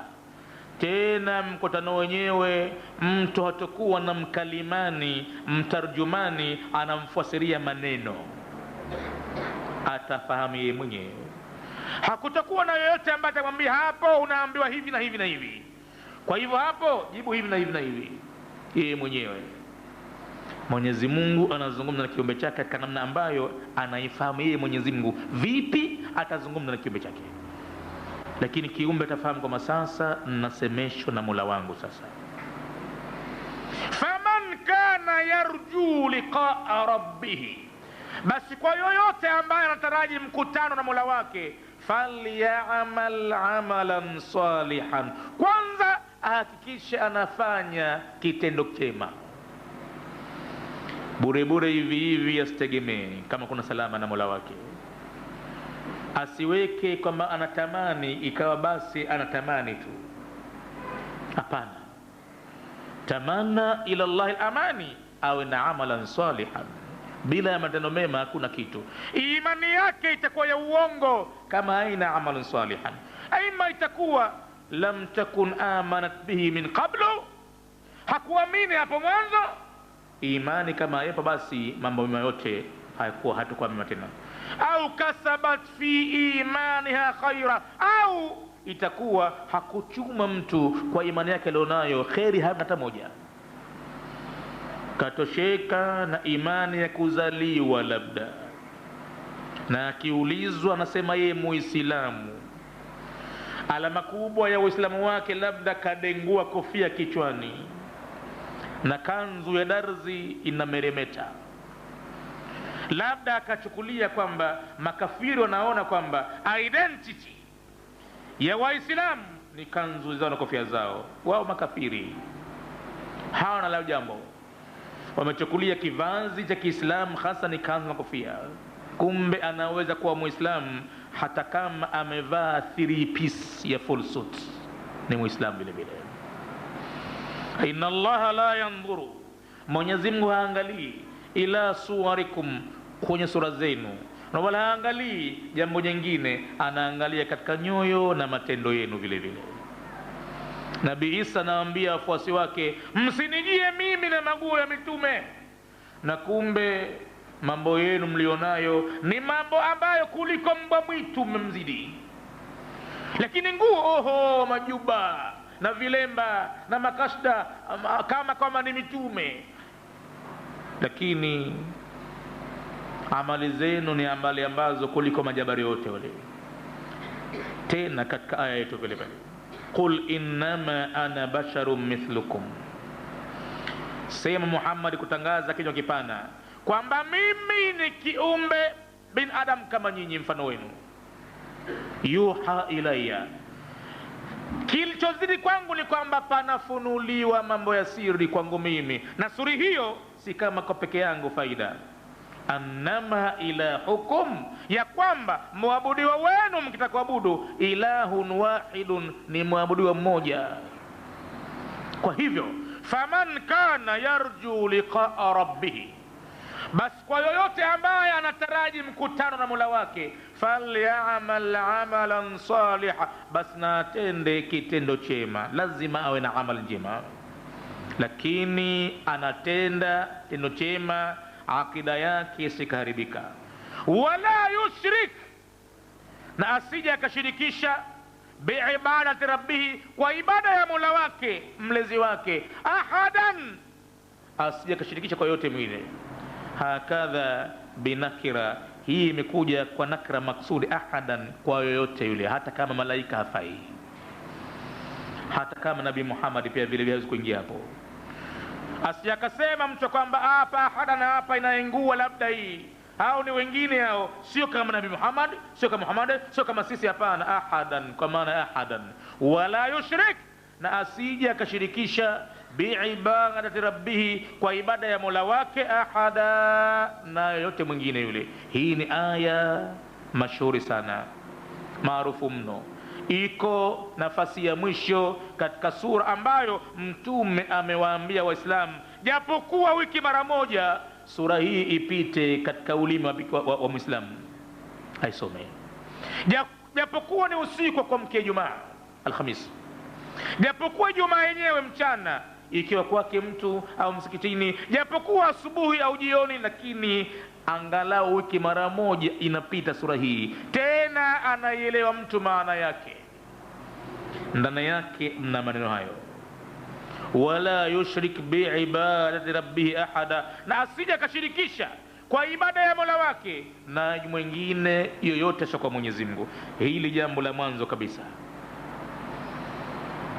Tena mkutano wenyewe mtu hatakuwa na mkalimani, mtarjumani anamfasiria maneno, atafahamu yeye mwenyewe. Hakutakuwa na yoyote ambaye atamwambia hapo unaambiwa hivi na hivi na hivi, kwa hivyo hapo jibu hivi na hivi na hivi. Yeye mwenyewe Mwenyezi Mungu anazungumza na kiumbe chake katika namna ambayo anaifahamu yeye Mwenyezi Mungu vipi atazungumza na kiumbe chake. Lakini kiumbe atafahamu kwamba sasa nasemeshwa na Mola wangu. Sasa faman kana yarju liqaa rabbih, basi kwa yoyote ambaye anataraji mkutano na Mola wake, falyamal amalan salihan, kwanza ahakikishe anafanya kitendo chema. Bure bure hivi hivi asitegemee kama kuna salama na Mola wake. Asiweke kwamba anatamani ikawa basi anatamani tu, hapana. Tamana ila Allah al-amani, awe na amalan salihan. Bila ya matendo mema hakuna kitu. Imani yake itakuwa ya uongo kama haina amalan salihan. Aima itakuwa lam takun amanat bihi min qablu, hakuamini hapo mwanzo. Imani kama hapo, basi mambo mema yote hatakuwa mema tena. au kasabat fi imaniha khaira, au itakuwa hakuchuma mtu kwa imani yake alionayo kheri hata moja, katosheka na imani ya kuzaliwa labda, na akiulizwa anasema yeye Muislamu, alama kubwa ya Uislamu wake labda kadengua kofia kichwani na kanzu ya darzi inameremeta, labda akachukulia kwamba makafiri wanaona kwamba identity ya Waislamu ni kanzu zao na kofia zao. Wao makafiri hawana la jambo, wamechukulia kivazi cha Kiislamu hasa ni kanzu na kofia. Kumbe anaweza kuwa Muislamu hata kama amevaa 3 piece ya full suit, ni Muislamu vile vile. Inna Allaha la yanzuru, Mwenyezi Mungu haangalii ila suwarikum, kwenye sura zenu, na wala haangalii jambo jingine, anaangalia katika nyoyo na matendo yenu vile vile. Nabii Isa anawaambia wafuasi wake, msinijie mimi na maguo ya mitume, na kumbe mambo yenu mlionayo ni mambo ambayo kuliko mbwa mwitu mmemzidi. Lakini nguo majuba na vilemba na makashda kama ni mitume, lakini amali zenu ni amali ambazo kuliko majabari yote wale. Tena katika aya yetu vile vile, qul innama ana basharun mithlukum, sema Muhammad kutangaza kinywa kipana kwamba mimi ni kiumbe bin adam kama nyinyi, mfano wenu. Yuha ilayya, kilichozidi kwangu ni kwamba panafunuliwa mambo ya siri kwangu mimi, na siri hiyo si kama kwa peke yangu faida. Annama ilahukum, ya kwamba muabudiwa wenu mkitaka kuabudu, ilahun wahidun, ni muabudiwa mmoja. Kwa hivyo faman kana yarju liqa'a rabbih, basi kwa yoyote ambaye anataraji mkutano na Mola wake, falyamal amalan saliha, basi na atende kitendo chema. Lazima awe na amal njema, lakini anatenda tendo chema, akida yake isikaharibika. Wala yushrik, na asije akashirikisha biibadati rabbih, kwa ibada ya Mola wake mlezi wake, ahadan, asije akashirikisha kwa yote mwingine. Hakadha binakira, hii imekuja kwa nakra maksudi, ahadan, kwa yoyote yule, hata kama malaika hafai, hata kama Nabii Muhammad pia vile hawezi kuingia hapo. Asije akasema mtu kwamba hapa ahadan, hapa inaingua labda hii, hao ni wengine, hao sio kama Nabii Muhammad, sio kama Muhammad, sio kama sisi. Hapana, ahadan kwa maana ahadan. Wala yushrik, na asije akashirikisha biibadati rabbih, kwa ibada ya Mola wake, ahada, na yote mwingine yule. Hii ni aya mashuhuri sana, maarufu mno, iko nafasi ya mwisho katika sura ambayo Mtume amewaambia Waislamu japokuwa wiki mara moja sura hii ipite katika ulimi wa Muislamu aisome, japokuwa ni usiku kwa mkia Ijumaa, Alhamisi, japokuwa Ijumaa yenyewe mchana ikiwa kwake mtu au msikitini, japokuwa asubuhi au jioni, lakini angalau wiki mara moja inapita sura hii, tena anaielewa mtu maana yake. Ndani yake mna maneno hayo, wala yushrik biibadati rabbih ahada, na asije akashirikisha kwa ibada ya Mola wake na mwingine yoyote sio kwa Mwenyezi Mungu. Hili jambo la mwanzo kabisa.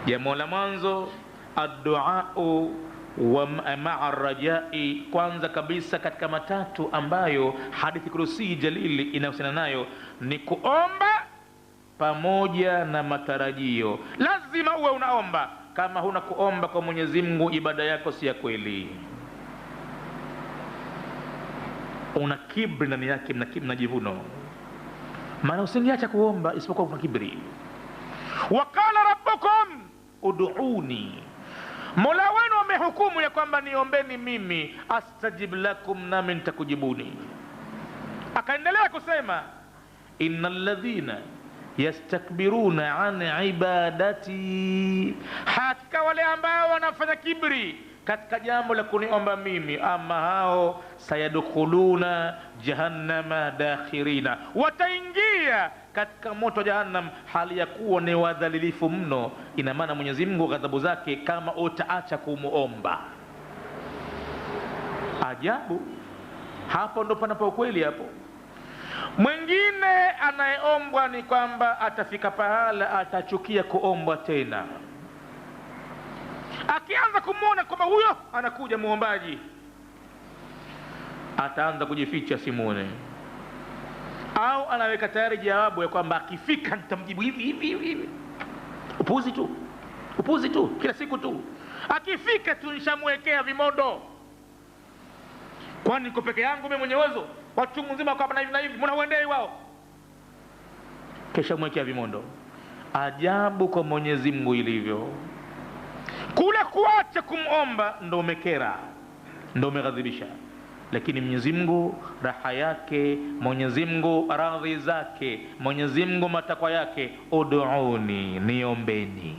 Jambo la mwanzo, ad-du'a'u wa ma'a rajai, kwanza kabisa katika matatu ambayo hadithi kurusi jalili inahusiana nayo, ni kuomba pamoja na matarajio. Lazima uwe unaomba. Kama huna kuomba kwa Mwenyezi Mungu, ibada yako si ya kweli, una kibri ndani yake, na jivuno. Maana usingeacha kuomba isipokuwa una kibri. Waqala rabbukum ud'uni, Mola wenu amehukumu ya kwamba niombeni mimi, astajib lakum, nami nitakujibuni. Akaendelea kusema, innal ladhina yastakbiruna an ibadati, hakika wale ambao wanafanya kibri katika jambo la kuniomba mimi, ama hao sayadkhuluna jahannama dakhirina, wataingia katika moto wa jahannam hali ya kuwa ni wadhalilifu mno. Ina maana Mwenyezi Mungu ghadhabu zake kama utaacha kumuomba. Ajabu, hapo ndo panapo kweli. Hapo mwingine anayeombwa ni kwamba atafika pahala atachukia kuombwa tena. Akianza kumuona kwamba huyo anakuja muombaji, ataanza kujificha simuone, au anaweka tayari jawabu ya kwamba akifika nitamjibu hivi hivi hivi. Upuzi tu, upuzi tu, kila siku tu. Akifika tu nishamwekea vimondo. Kwani niko peke yangu mimi mwenye uwezo? Watu mzima kwa na hivi na hivi, mnauendei wao. Kisha mwekea vimondo. Ajabu kwa Mwenyezi Mungu ilivyo. Kule kuacha kumomba ndo umekera, ndo umeghadhibisha. Lakini Mwenyezi Mungu raha yake, Mwenyezi Mungu radhi zake, Mwenyezi Mungu matakwa yake, ud'uni, niombeni.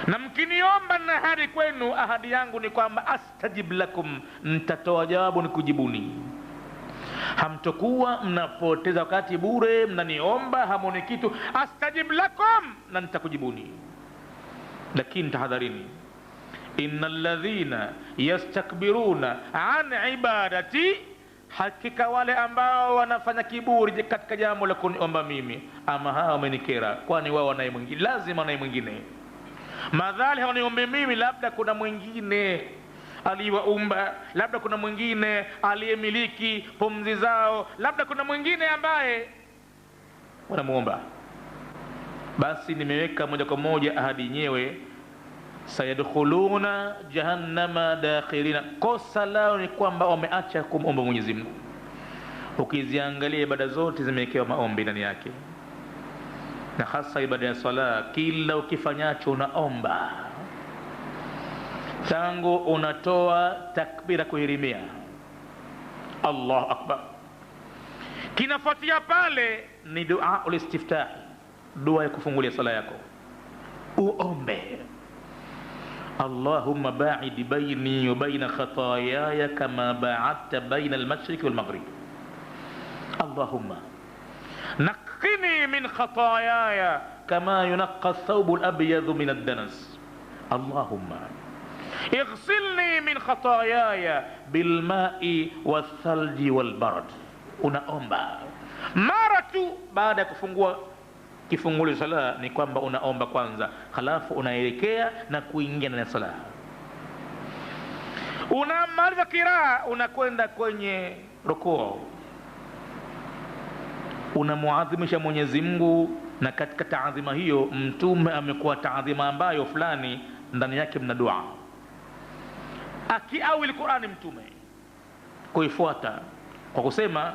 Na mkiniomba na ahadi kwenu, ahadi yangu ni kwamba astajib lakum, nitatoa jawabu nikujibuni. Hamtokuwa mnapoteza wakati bure mnaniomba hamoni kitu. Astajib lakum, na nitakujibuni. Lakini tahadharini, innal ladhina yastakbiruna an ibadati, hakika wale ambao wanafanya kiburi katika jambo la kuniomba mimi, ama hao wamenikera. Kwani wao wanaye mwingine, lazima wanaye mwingine. Madhali hawaniombe mimi, labda kuna mwingine aliyewaumba, labda kuna mwingine aliyemiliki pumzi zao, labda kuna mwingine ambaye wanamuomba. Basi nimeweka moja kwa moja ahadi yenyewe, sayadkhuluna jahannama dakhirina. Kosa lao ni kwamba wameacha kumomba Mwenyezi Mungu. Ukiziangalia ibada zote zimewekewa maombi ndani yake, na hasa ibada ya sala, kila ukifanyacho unaomba. Tangu unatoa takbira kuhirimia Allahu Akbar, kinafuatia pale ni dua ulistiftah, dua ya kufungulia sala yako. Uombe Allahumma ba'id baini wa baina khataayaya kama ba'adta baina al-mashriq wal-maghrib. Allahumma naqqini min khataayaya kama yunqqa ath-thawb al-abyad min ad-danas. Allahumma ighsilni min khataayaya bil ma'i wath-thalji wal-barad. Unaomba mara tu baada ya kufungua kifungulio sala, ni kwamba unaomba kwanza, halafu unaelekea na kuingia ndani ya sala. Unamaliza kiraa, unakwenda kwenye rukuu, unamuadhimisha Mwenyezi Mungu. Na katika taadhima hiyo mtume amekuwa taadhima ambayo fulani ndani yake mna dua. Akiawili Qur'ani mtume kuifuata kwa kusema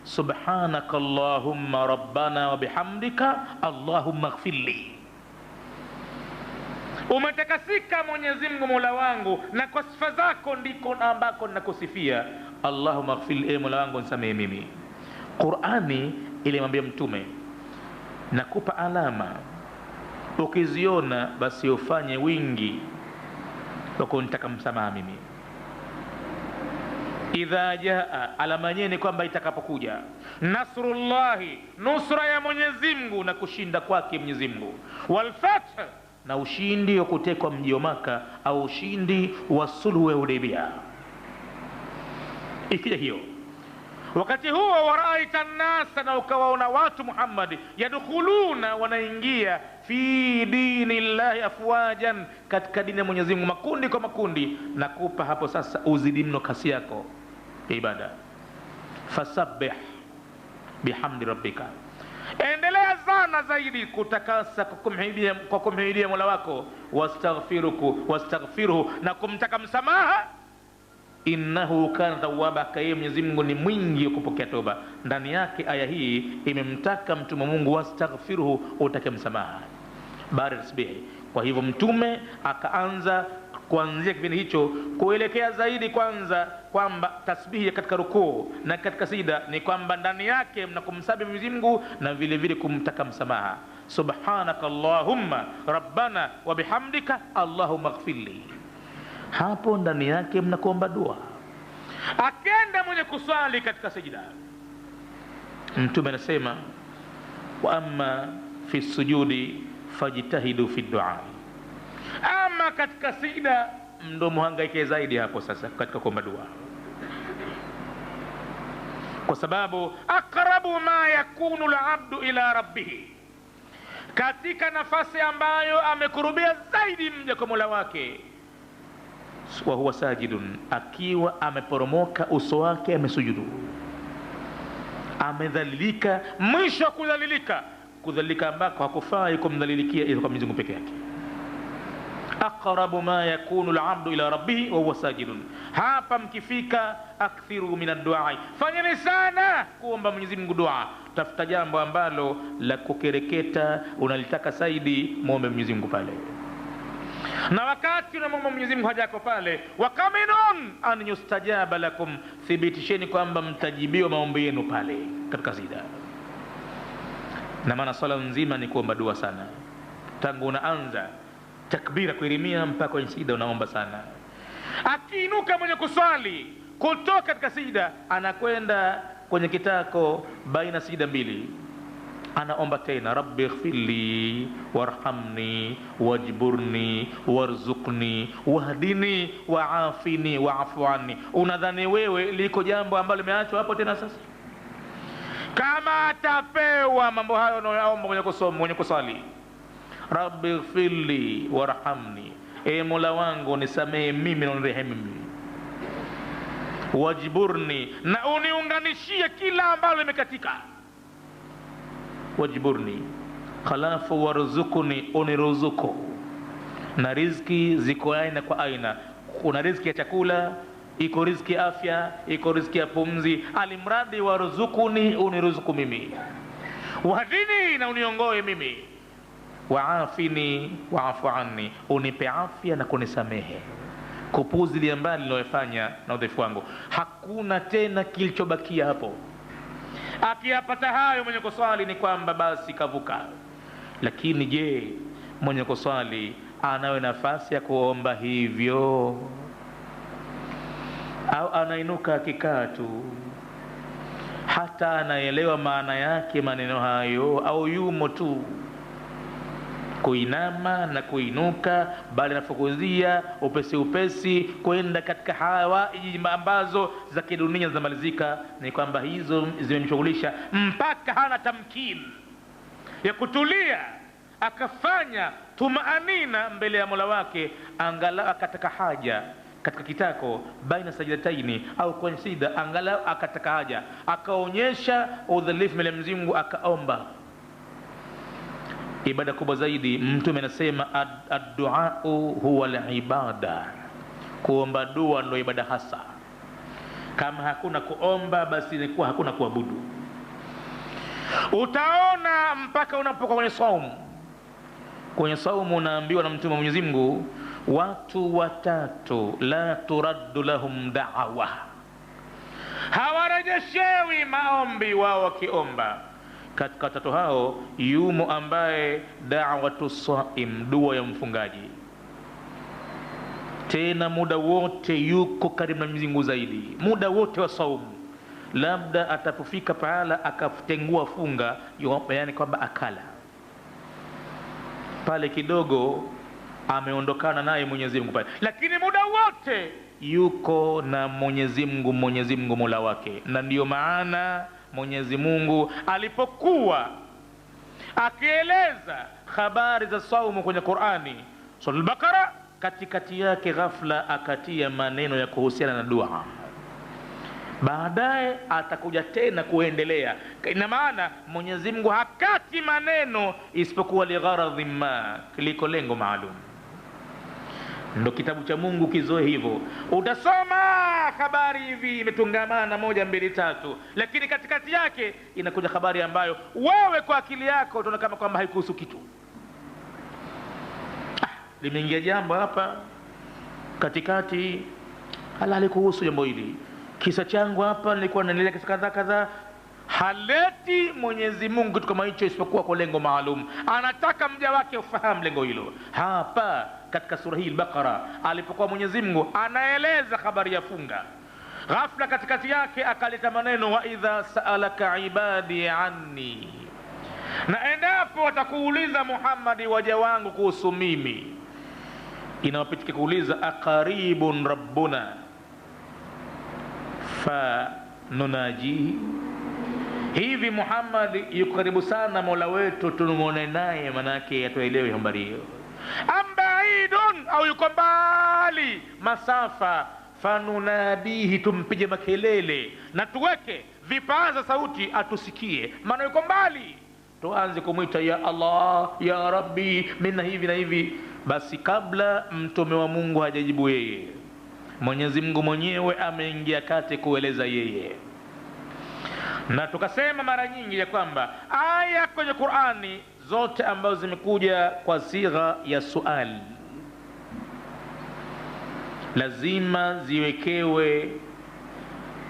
subhanaka Allahumma rabbana wa bihamdika Allahumma ighfirli. Umetakasika Mwenyezi Mungu Mola wangu, na kwa sifa zako ndiko ambako ninakusifia. Allahumma ighfirli, Mola wangu nisamehe mimi. Qur'ani ilimwambia mtume, nakupa alama, ukiziona basi ufanye wingi wa kunitaka msamaha mimi. Idha jaa, alama yenyewe ni kwamba itakapokuja nasrullahi, nusra ya Mwenyezi Mungu na kushinda kwake Mwenyezi Mungu, wal fath, na ushindi wa kutekwa mji wa Maka au ushindi wa sulhu ya Hudaybiyah. Ikija hiyo, wakati huo waraita an-nasa, na ukawaona watu Muhammad, yadkhuluna, wanaingia fi dinillahi afwajan, katika dini ya Mwenyezi Mungu makundi kwa makundi. Nakupa hapo sasa uzidi mno kasi yako ibada. Fasabbih bihamdi rabbika, endelea sana zaidi kutakasa kwa kumhidia Mola wako. Wastaghfiruhu, na kumtaka msamaha. Innahu kana tawwaba, kaye Mwenyezi Mungu ni mwingi wa kupokea toba. Ndani yake aya hii imemtaka mtume Mungu wastaghfiruhu, utake msamaha baada ya tasbih. Kwa hivyo mtume akaanza kuanzia kipindi hicho kuelekea zaidi, kwanza kwamba tasbihi katika rukuu na katika sida ni kwamba ndani yake mnakumsabihi Mwenyezi Mungu na vile vile kumtaka msamaha. Subhanaka Allahumma rabbana wa bihamdika Allahumma ighfirli, hapo ndani yake mnakuomba dua. Akenda mwenye kuswali katika sijida, Mtume anasema wa amma fi sujudi fajtahidu fi du'a, ama katika sijida ndo muhangaike zaidi hapo sasa katika kuomba dua, kwa sababu aqrabu ma yakunu al-abdu ila rabbih, katika nafasi ambayo amekurubia zaidi mja kwa Mola wake, wa huwa sajidun, akiwa ameporomoka uso wake amesujudu, amedhalilika mwisho kudhalilika ambako hakufai kumdhalilikia ila kwa Mwenyezi Mungu peke yake. Aqrabu ma yakunu al-abdu ila rabbih wa huwa sajidun. Hapa mkifika, akthiru min ad-du'a, fanyeni sana kuomba Mwenyezi Mungu dua. Tafuta jambo ambalo la kukereketa unalitaka zaidi, muombe Mwenyezi Mungu pale. Na wakati unamwomba Mwenyezi Mungu haja yako pale, wa kaminun an yustajaba lakum, thibitisheni kwamba mtajibiwa maombi yenu pale katika sijda. Na maana swala nzima ni kuomba dua sana, tangu unaanza takbira kuirimia mpaka kwenye sijda unaomba sana. Akiinuka mwenye kuswali kutoka katika sijda, anakwenda kwenye kitako baina sijda mbili, anaomba tena rabbi ighfirli warhamni wajburni warzuqni wahdini waafini waafu anni. Unadhani wewe liko jambo ambalo limeachwa hapo tena sasa? Kama atapewa mambo hayo unayoomba mwenye kuswali, rabbi ighfirli warhamni, e Mola wangu nisamehe mimi na unirehemu mimi, wajburni, na uniunganishie kila ambalo limekatika, wajburni khalafu warzuqni, uniruzuku. Na riziki ziko aina kwa aina, kuna riziki ya chakula, iko riziki ya afya, iko riziki ya pumzi, alimradi warzuquni, uniruzuku mimi, wahdini, na uniongoe mimi, waafini waafu anni, unipe afya na kunisamehe kupuzilia mbali niliyofanya na udhaifu wangu. Hakuna tena kilichobakia hapo. Akiyapata hayo mwenye kuswali ni kwamba basi kavuka. Lakini je, mwenye kuswali anayo nafasi ya kuomba hivyo, au anainuka akikaa tu hata anaelewa maana yake maneno hayo, au yumo tu kuinama na kuinuka, bali nafukuzia upesi kwenda katika hawaiji ambazo za kidunia zinamalizika? Ni kwamba hizo zimemshughulisha mpaka hana tamkini ya kutulia akafanya tumaanina mbele ya Mola wake, angalau akataka haja katika kitako baina sajdataini au kwenye sida, angalau akataka haja, akaonyesha udhalifu mbele ya Mwenyezi Mungu, akaomba. Ibada kubwa zaidi, Mtume anasema ad-du'a huwa al-ibada, kuomba dua ndio ibada hasa. Kama hakuna kuomba, basi ilikuwa hakuna kuabudu. Utaona mpaka unapokuwa kwenye saumu. Kwenye saumu unaambiwa na Mtume wa Mwenyezi Mungu, watu watatu la turaddu lahum da'wa, hawarejeshewi maombi wao wakiomba. Katika watatu hao yumo ambaye da'watu saim, dua ya mfungaji, tena muda wote yuko karibu na Mwenyezi Mungu zaidi, muda wote wa saumu. Labda atapofika pahala akatengua funga, yani kwamba akala pale kidogo, ameondokana naye Mwenyezi Mungu pale, lakini muda wote yuko na Mwenyezi Mungu Mola wake. Na ndiyo maana Mwenyezi Mungu alipokuwa akieleza habari za saumu kwenye Qur'ani, Sura al-Baqara, katikati yake ghafla akatia maneno ya kuhusiana na dua. Baadaye atakuja tena kuendelea. Ina maana Mwenyezi Mungu hakati maneno isipokuwa ligharadhi ma, liko lengo maalum. Ndo kitabu cha Mungu kizoe hivyo. Utasoma habari hivi imetungamana 1 2 3, lakini katikati yake inakuja habari ambayo wewe kwa akili yako utaona kama kwamba haikuhusu kitu. Limeingia jambo hapa katikati halali kuhusu jambo hili, kisa changu hapa nilikuwa naendelea kisa kadha kadha. Haleti Mwenyezi Mungu kitu kama hicho isipokuwa kwa lengo maalum, anataka mja wake ufahamu lengo hilo. Hapa katika sura hii al-Baqara alipokuwa Mwenyezi Mungu anaeleza habari ya funga, ghafla katikati yake akaleta maneno wa idha sa'alaka ibadi anni, na endapo watakuuliza Muhammadi waja wangu kuhusu mimi, inawapitika kuuliza aqaribun rabbuna fa nunaji, hivi Muhammad yuko karibu sana Mola wetu tunumuone naye, manake atuelewe habari hiyo. Ambaidun, au yuko mbali masafa, fanunadihi, tumpige makelele na tuweke vipaza sauti atusikie, maana yuko mbali. Tuanze kumwita ya Allah, ya Rabbi, minna hivi na hivi. Basi kabla mtume wa Mungu hajajibu yeye, Mwenyezi Mungu mwenyewe ameingia kati kueleza yeye. Na tukasema mara nyingi ya kwamba aya kwenye Qur'ani zote ambazo zimekuja kwa sigha ya suali lazima ziwekewe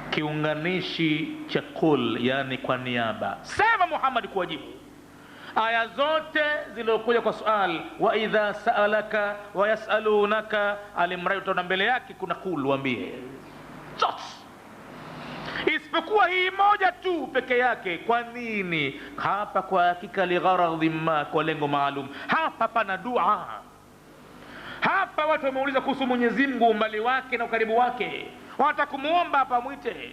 kiunganishi cha kul, yani kwa niaba, sema Muhammad kuwajibu. Aya zote zilizokuja kwa sual, wa idha sa'alaka wa yas'alunaka, alimrai utaona mbele yake kuna kul, waambie zote, isipokuwa hii moja tu peke yake. Kwa nini? Hapa kwa hakika ligharadhi ma, kwa lengo maalum. Hapa pana dua. Hapa watu wameuliza kuhusu Mwenyezi Mungu, umbali wake na ukaribu wake, wanataka kumuomba hapa mwite.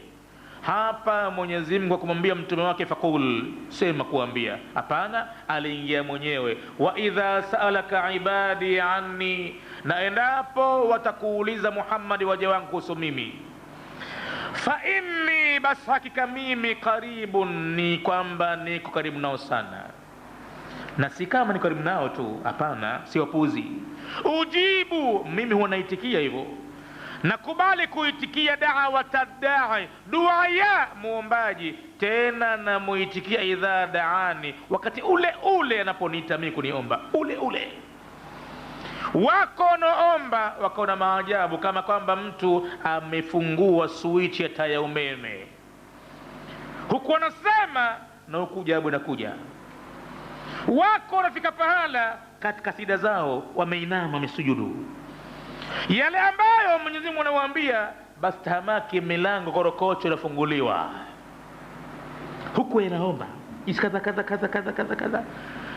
Hapa Mwenyezi Mungu akumwambia mtume wake faqul, sema kuambia. Hapana, aliingia mwenyewe, wa idha sa'alaka ibadi anni, na endapo watakuuliza Muhammad waja wangu kuhusu mimi, fa inni, bas hakika mimi, karibun, ni kwamba niko karibu nao sana. Na si kama niko karibu nao tu, hapana, si wapuzi. Ujibu, mimi huwa naitikia hivyo, nakubali kuitikia da'wata da'i, dua ya muombaji, tena na muitikia idha da'ani, wakati ule ule anaponiita mimi kuniomba, ule ule. Wako naomba wako na maajabu, kama kwamba mtu amefungua switch ya taa ya umeme, huku anasema na huku jawabu inakuja. Wako wanafika pahala katika sida zao wameinama, wamesujudu, yale ambayo Mwenyezi Mungu anawaambia, basi tahamaki milango korokocho inafunguliwa, huku inaomba isikadha kadha kadha kadha kadha kadha,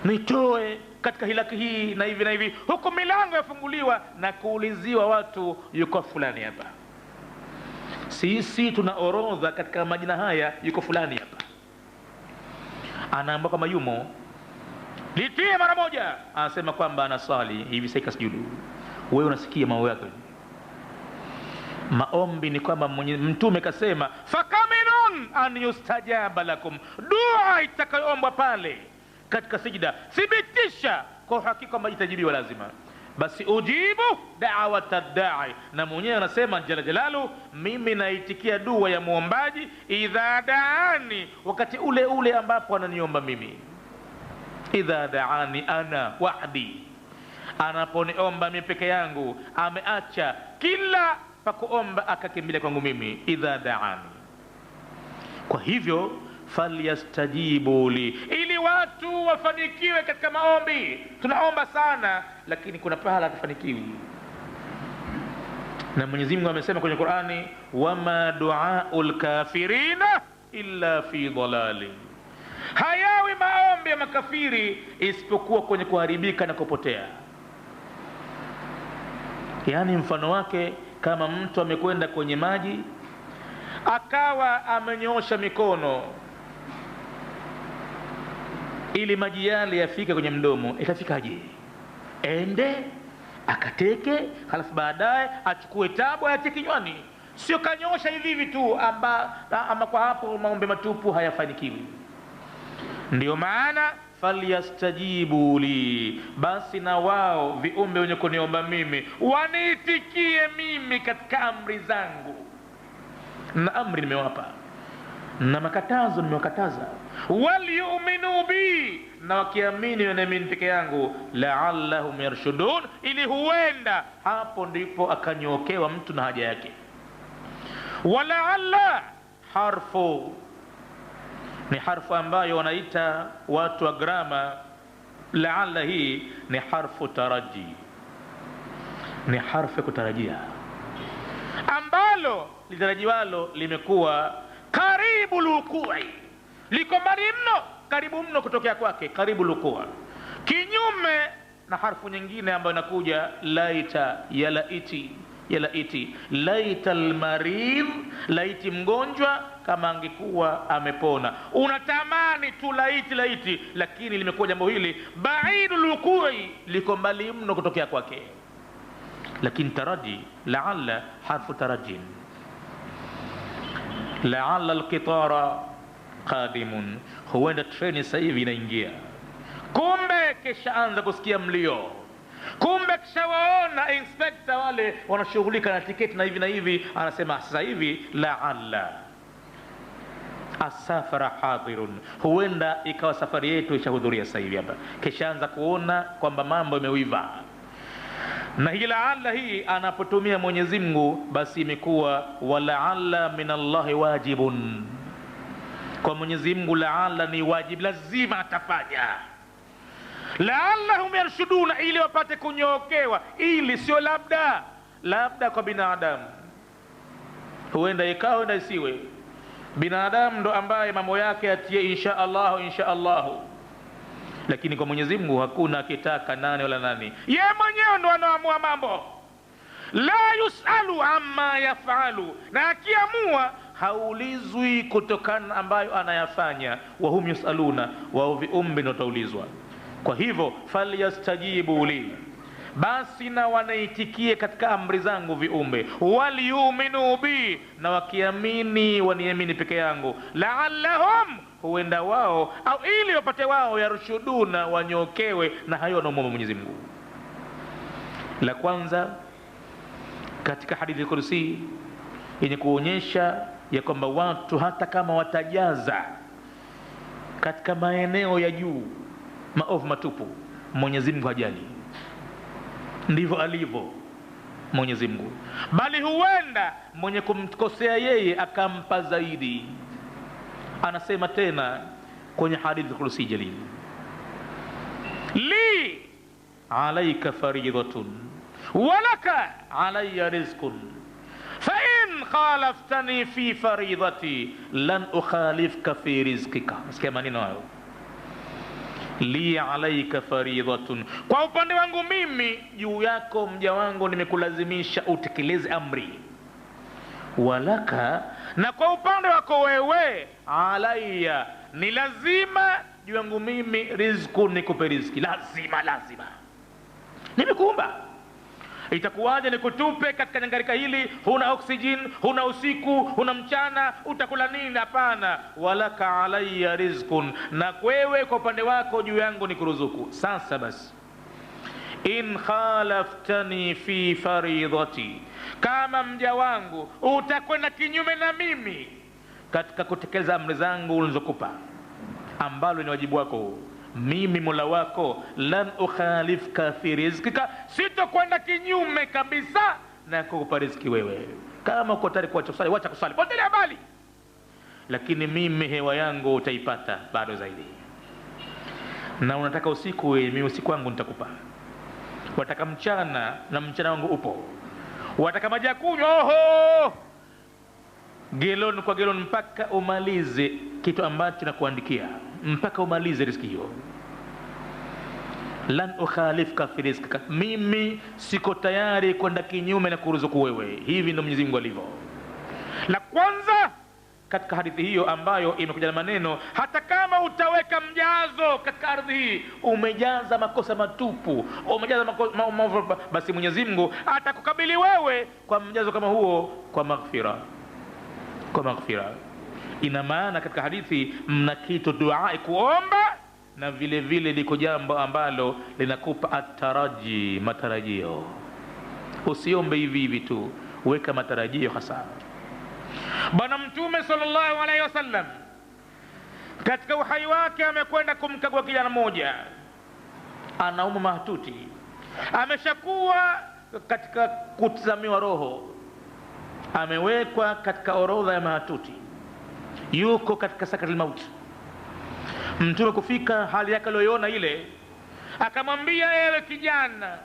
nitoe katika hilaki hii na hivi na hivi, huku milango yafunguliwa na kuuliziwa watu, yuko fulani hapa. Sisi tuna orodha katika majina haya, yuko fulani hapa, anaomba kama yumo, litie mara moja, anasema kwamba anasali hivi sasa sujudu. Wewe unasikia mambo yako. Maombi ni kwamba mtume kasema fakaminun an yustajaba lakum, dua itakayoombwa pale katika sijida, thibitisha kwa hakika kwamba itajibiwa lazima. Basi ujibu da'wata da'i, na mwenyewe anasema jalla jalalu, mimi naitikia dua ya muombaji idha da'ani, wakati ule ule ambapo ananiomba mimi. Idha da'ani ana wahdi, anaponiomba mimi peke yangu, ameacha kila pa kuomba akakimbilia kwangu mimi, idha da'ani. Kwa hivyo falyastajibu li, ili watu wafanikiwe katika maombi. Tunaomba sana lakini kuna pahala hatufanikiwi. Na Mwenyezi Mungu amesema kwenye Qur'ani, wama du'aul kafirina illa fi dhalali, hayawi maombi ya makafiri isipokuwa kwenye kuharibika na kupotea. Yani mfano wake, kama mtu amekwenda kwenye maji akawa amenyoosha mikono ili maji yale yafike kwenye mdomo, itafikaje? Ende akateke, halafu baadaye achukue tabu ayate kinywani. Sio kanyosha hivi hivi tu, ama kwa hapo maombi matupu hayafanikiwi. Ndio maana falyastajibu li, basi na wao viumbe wenye kuniomba mimi waniitikie mimi katika amri zangu. Na amri nimewapa na makatazo nimewakataza. wal yu'minu bi, na wakiamini na mimi peke yangu, la'allahum yarshudun, ili huenda hapo ndipo akanyokewa mtu na haja yake. Wala'alla harfu ni harfu ambayo wanaita watu wa grama, la'alla hii ni harfu taraji, ni harfu kutarajia, ambalo litarajiwalo limekuwa karibu lukui, liko mbali mno, karibu mno kutokea kwake, karibu lukua, kinyume na harfu nyingine ambayo inakuja laita, ya laiti, ya laiti, laita almarid, laiti mgonjwa kama angekuwa amepona. Unatamani tu laiti, laiti, lakini limekuwa jambo hili baidu lukui, liko mbali mno kutokea kwake. Lakini taraji, la'alla harfu tarajin, la'alla alqitara qadimun, huenda treni sasa hivi inaingia. Kumbe kisha anza kusikia mlio, kumbe kisha waona inspector wale wanashughulika na tiketi na hivi na hivi, anasema sasa hivi la'alla asafara hadirun, huenda ikawa safari yetu ishahudhuria sasa hivi hapa. Kisha anza kuona kwamba mambo yameuiva. Na hii la'alla hii anapotumia Mwenyezi Mungu, basi imekuwa wala'alla minallahi wajibun, kwa Mwenyezi Mungu la'alla ni wajib, lazima atafanya. La'allahum yarshuduna, ili wapate kunyokewa, ili sio labda. Labda kwa binadamu huenda ikawa, huenda isiwe. Binadamu ndo ambaye mambo yake atie insha Allah, insha Allah, lakini kwa Mwenyezi Mungu hakuna akitaka nani wala nani, yeye mwenyewe ndo anaamua mambo. La yusalu amma yafalu, na akiamua haulizwi kutokana ambayo anayafanya. Wa hum yusaluna, wa viumbe ndo taulizwa. Kwa hivyo falyastajibu li, basi na wanaitikie katika amri zangu viumbe, waliyuminu bi, na wakiamini waniamini peke yangu, la'allahum, huenda wao au ili wapate wao yarshuduna, wanyokewe na hayo wanaomwomba Mwenyezi Mungu. La kwanza katika hadithi kursi yenye kuonyesha ya kwamba watu hata kama watajaza katika maeneo ya juu maovu matupu, Mwenyezi Mungu hajali. Ndivyo alivyo Mwenyezi Mungu, bali huenda mwenye kumkosea yeye akampa zaidi. Anasema tena kwenye hadithi kursi jalil, li alayka faridatun walaka alayya rizqun fa in khalaftani fi faridati lan ukhalifka fi rizqika. Sikia maneno hayo, li alayka faridatun, kwa upande wangu mimi juu yako mja wangu nimekulazimisha utekeleze amri. Walaka, na kwa upande wako wewe, alayya, ni lazima juu yangu mimi, rizku, nikupe riziki, lazima, lazima, nimekuumba. Itakuwaje nikutupe katika nyangarika hili, huna oxygen, huna usiku, huna mchana, utakula nini? Hapana. Walaka alayya rizqun, na wewe kwa upande wako juu yangu ni kuruzuku. Sasa basi, in khalaftani fi faridati, kama mja wangu utakwenda kinyume na mimi katika kutekeleza amri zangu ulizokupa, ambalo ni wajibu wako mimi Mola wako, lan ukhalifka fi rizqika, sitokwenda kinyume kabisa na kukupa riziki wewe. Kama uko tayari kuacha kusali, wacha kusali, potelea mbali, lakini mimi hewa yangu utaipata bado zaidi. Na unataka usiku, mimi usiku wangu nitakupa. Wataka mchana, na mchana wangu upo. Wataka maji ya kunywa, oho, gelon kwa gelon, mpaka umalize kitu ambacho nakuandikia, mpaka umalize riziki hiyo. Lan ukhalifka fi rizqika, mimi siko tayari kwenda kinyume na kuruzuku wewe. Hivi ndio Mwenyezi Mungu alivyo. La kwanza katika hadithi hiyo ambayo imekuja na maneno, hata kama utaweka mjazo katika ardhi hii, umejaza makosa matupu, umejaza maovu, basi Mwenyezi Mungu atakukabili wewe kwa mjazo kama huo, kwa maghfira, kwa maghfira. Ina maana katika hadithi mna kitu dua kuomba, na vile vile liko jambo ambalo linakupa ataraji, matarajio. Usiombe hivi hivi tu, weka matarajio hasa. Bwana Mtume sallallahu alaihi wasallam katika uhai wake amekwenda kumkagua kijana mmoja, anaumwa mahututi, ameshakuwa katika kutazamiwa roho, amewekwa katika orodha ya mahututi, yuko katika sakaratul maut. Mtume kufika hali yake aliyoiona ile, akamwambia, ewe kijana,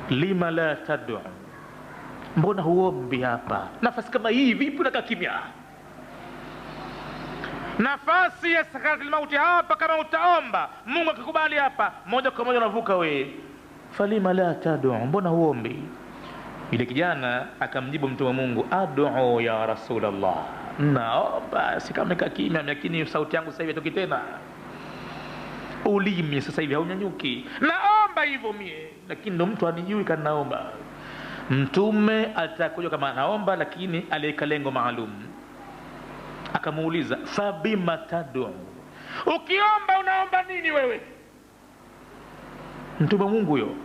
lima la tad'u, mbona huombi hapa? Nafasi kama hii vipi unakaa kimya? Nafasi ya sakaratul mauti hapa, kama utaomba Mungu akikubali hapa, moja kwa moja unavuka wewe. Falima la tad'u, mbona huombi? Yule kijana akamjibu Mtume wa Mungu, ad'u ya Rasulullah, naomba. Sikameka kimya, lakini sauti yangu sasa hivi hatoki tena, ulimi sasa hivi haunyanyuki, naomba hivyo mie, lakini ndo mtu anijui kana naomba. Mtume atakuja kama anaomba, lakini alika lengo maalum. Akamuuliza, fabima tad'u, ukiomba unaomba nini wewe? Mtume Mungu huyo,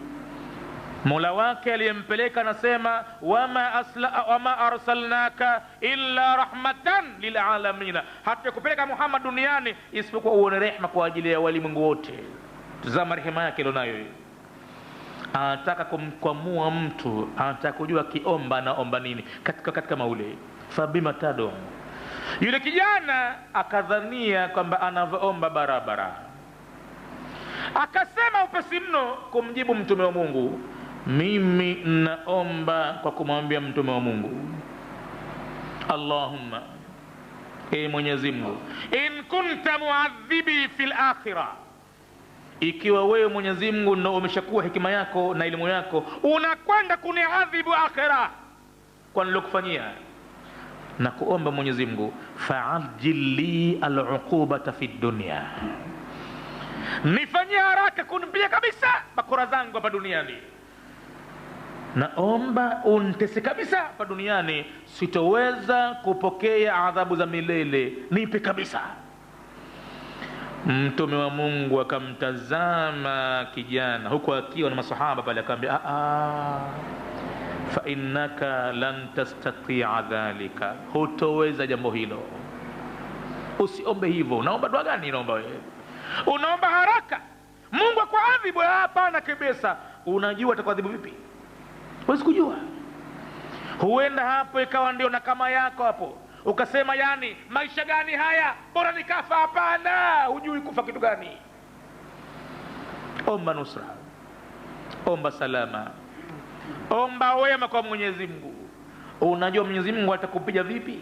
Mola wake aliyempeleka anasema, wama arsalnaka illa rahmatan lilalamin, hatukupeleka Muhammad duniani isipokuwa uone rehema kwa ajili ya walimwengu wote. Tazama rehema yake alionayo. Anataka kumkwamua mtu, anataka kujua kiomba naomba nini katika maule. Fabima tad'u, yule kijana akadhania kwamba anavyoomba barabara, akasema upesi mno kumjibu Mtume wa Mungu, mimi naomba kwa kumwambia Mtume wa Mungu, Allahumma, Mwenyezi Mungu, in kunta muadhibi fil akhirah, ikiwa wewe Mwenyezi Mungu ndio umeshakuwa hekima yako na elimu yako unakwenda kuniadhibu akhirah kwa nilokufanyia, na kuomba Mwenyezi Mungu, fa'ajjil li al-uqubata fi dunya, nifanyie haraka kunipia kabisa bakora zangu hapa duniani. Naomba untese kabisa hapa duniani, sitoweza kupokea adhabu za milele, nipe kabisa. Mtume wa Mungu akamtazama kijana huko akiwa na masahaba pale, akamwambia, fa innaka lan tastati'a dhalika, hutoweza jambo hilo, usiombe hivyo. Unaomba dua gani? Unaomba wewe, unaomba haraka Mungu akuadhibu? Hapana kabisa. Unajua atakuadhibu vipi? Huwezi kujua. Huenda hapo ikawa ndio nakama yako hapo, ukasema yani maisha gani haya, bora nikafa. Hapana, hujui kufa kitu gani. Omba nusra, omba salama, omba wema kwa Mwenyezi Mungu. Unajua Mwenyezi Mungu atakupiga vipi?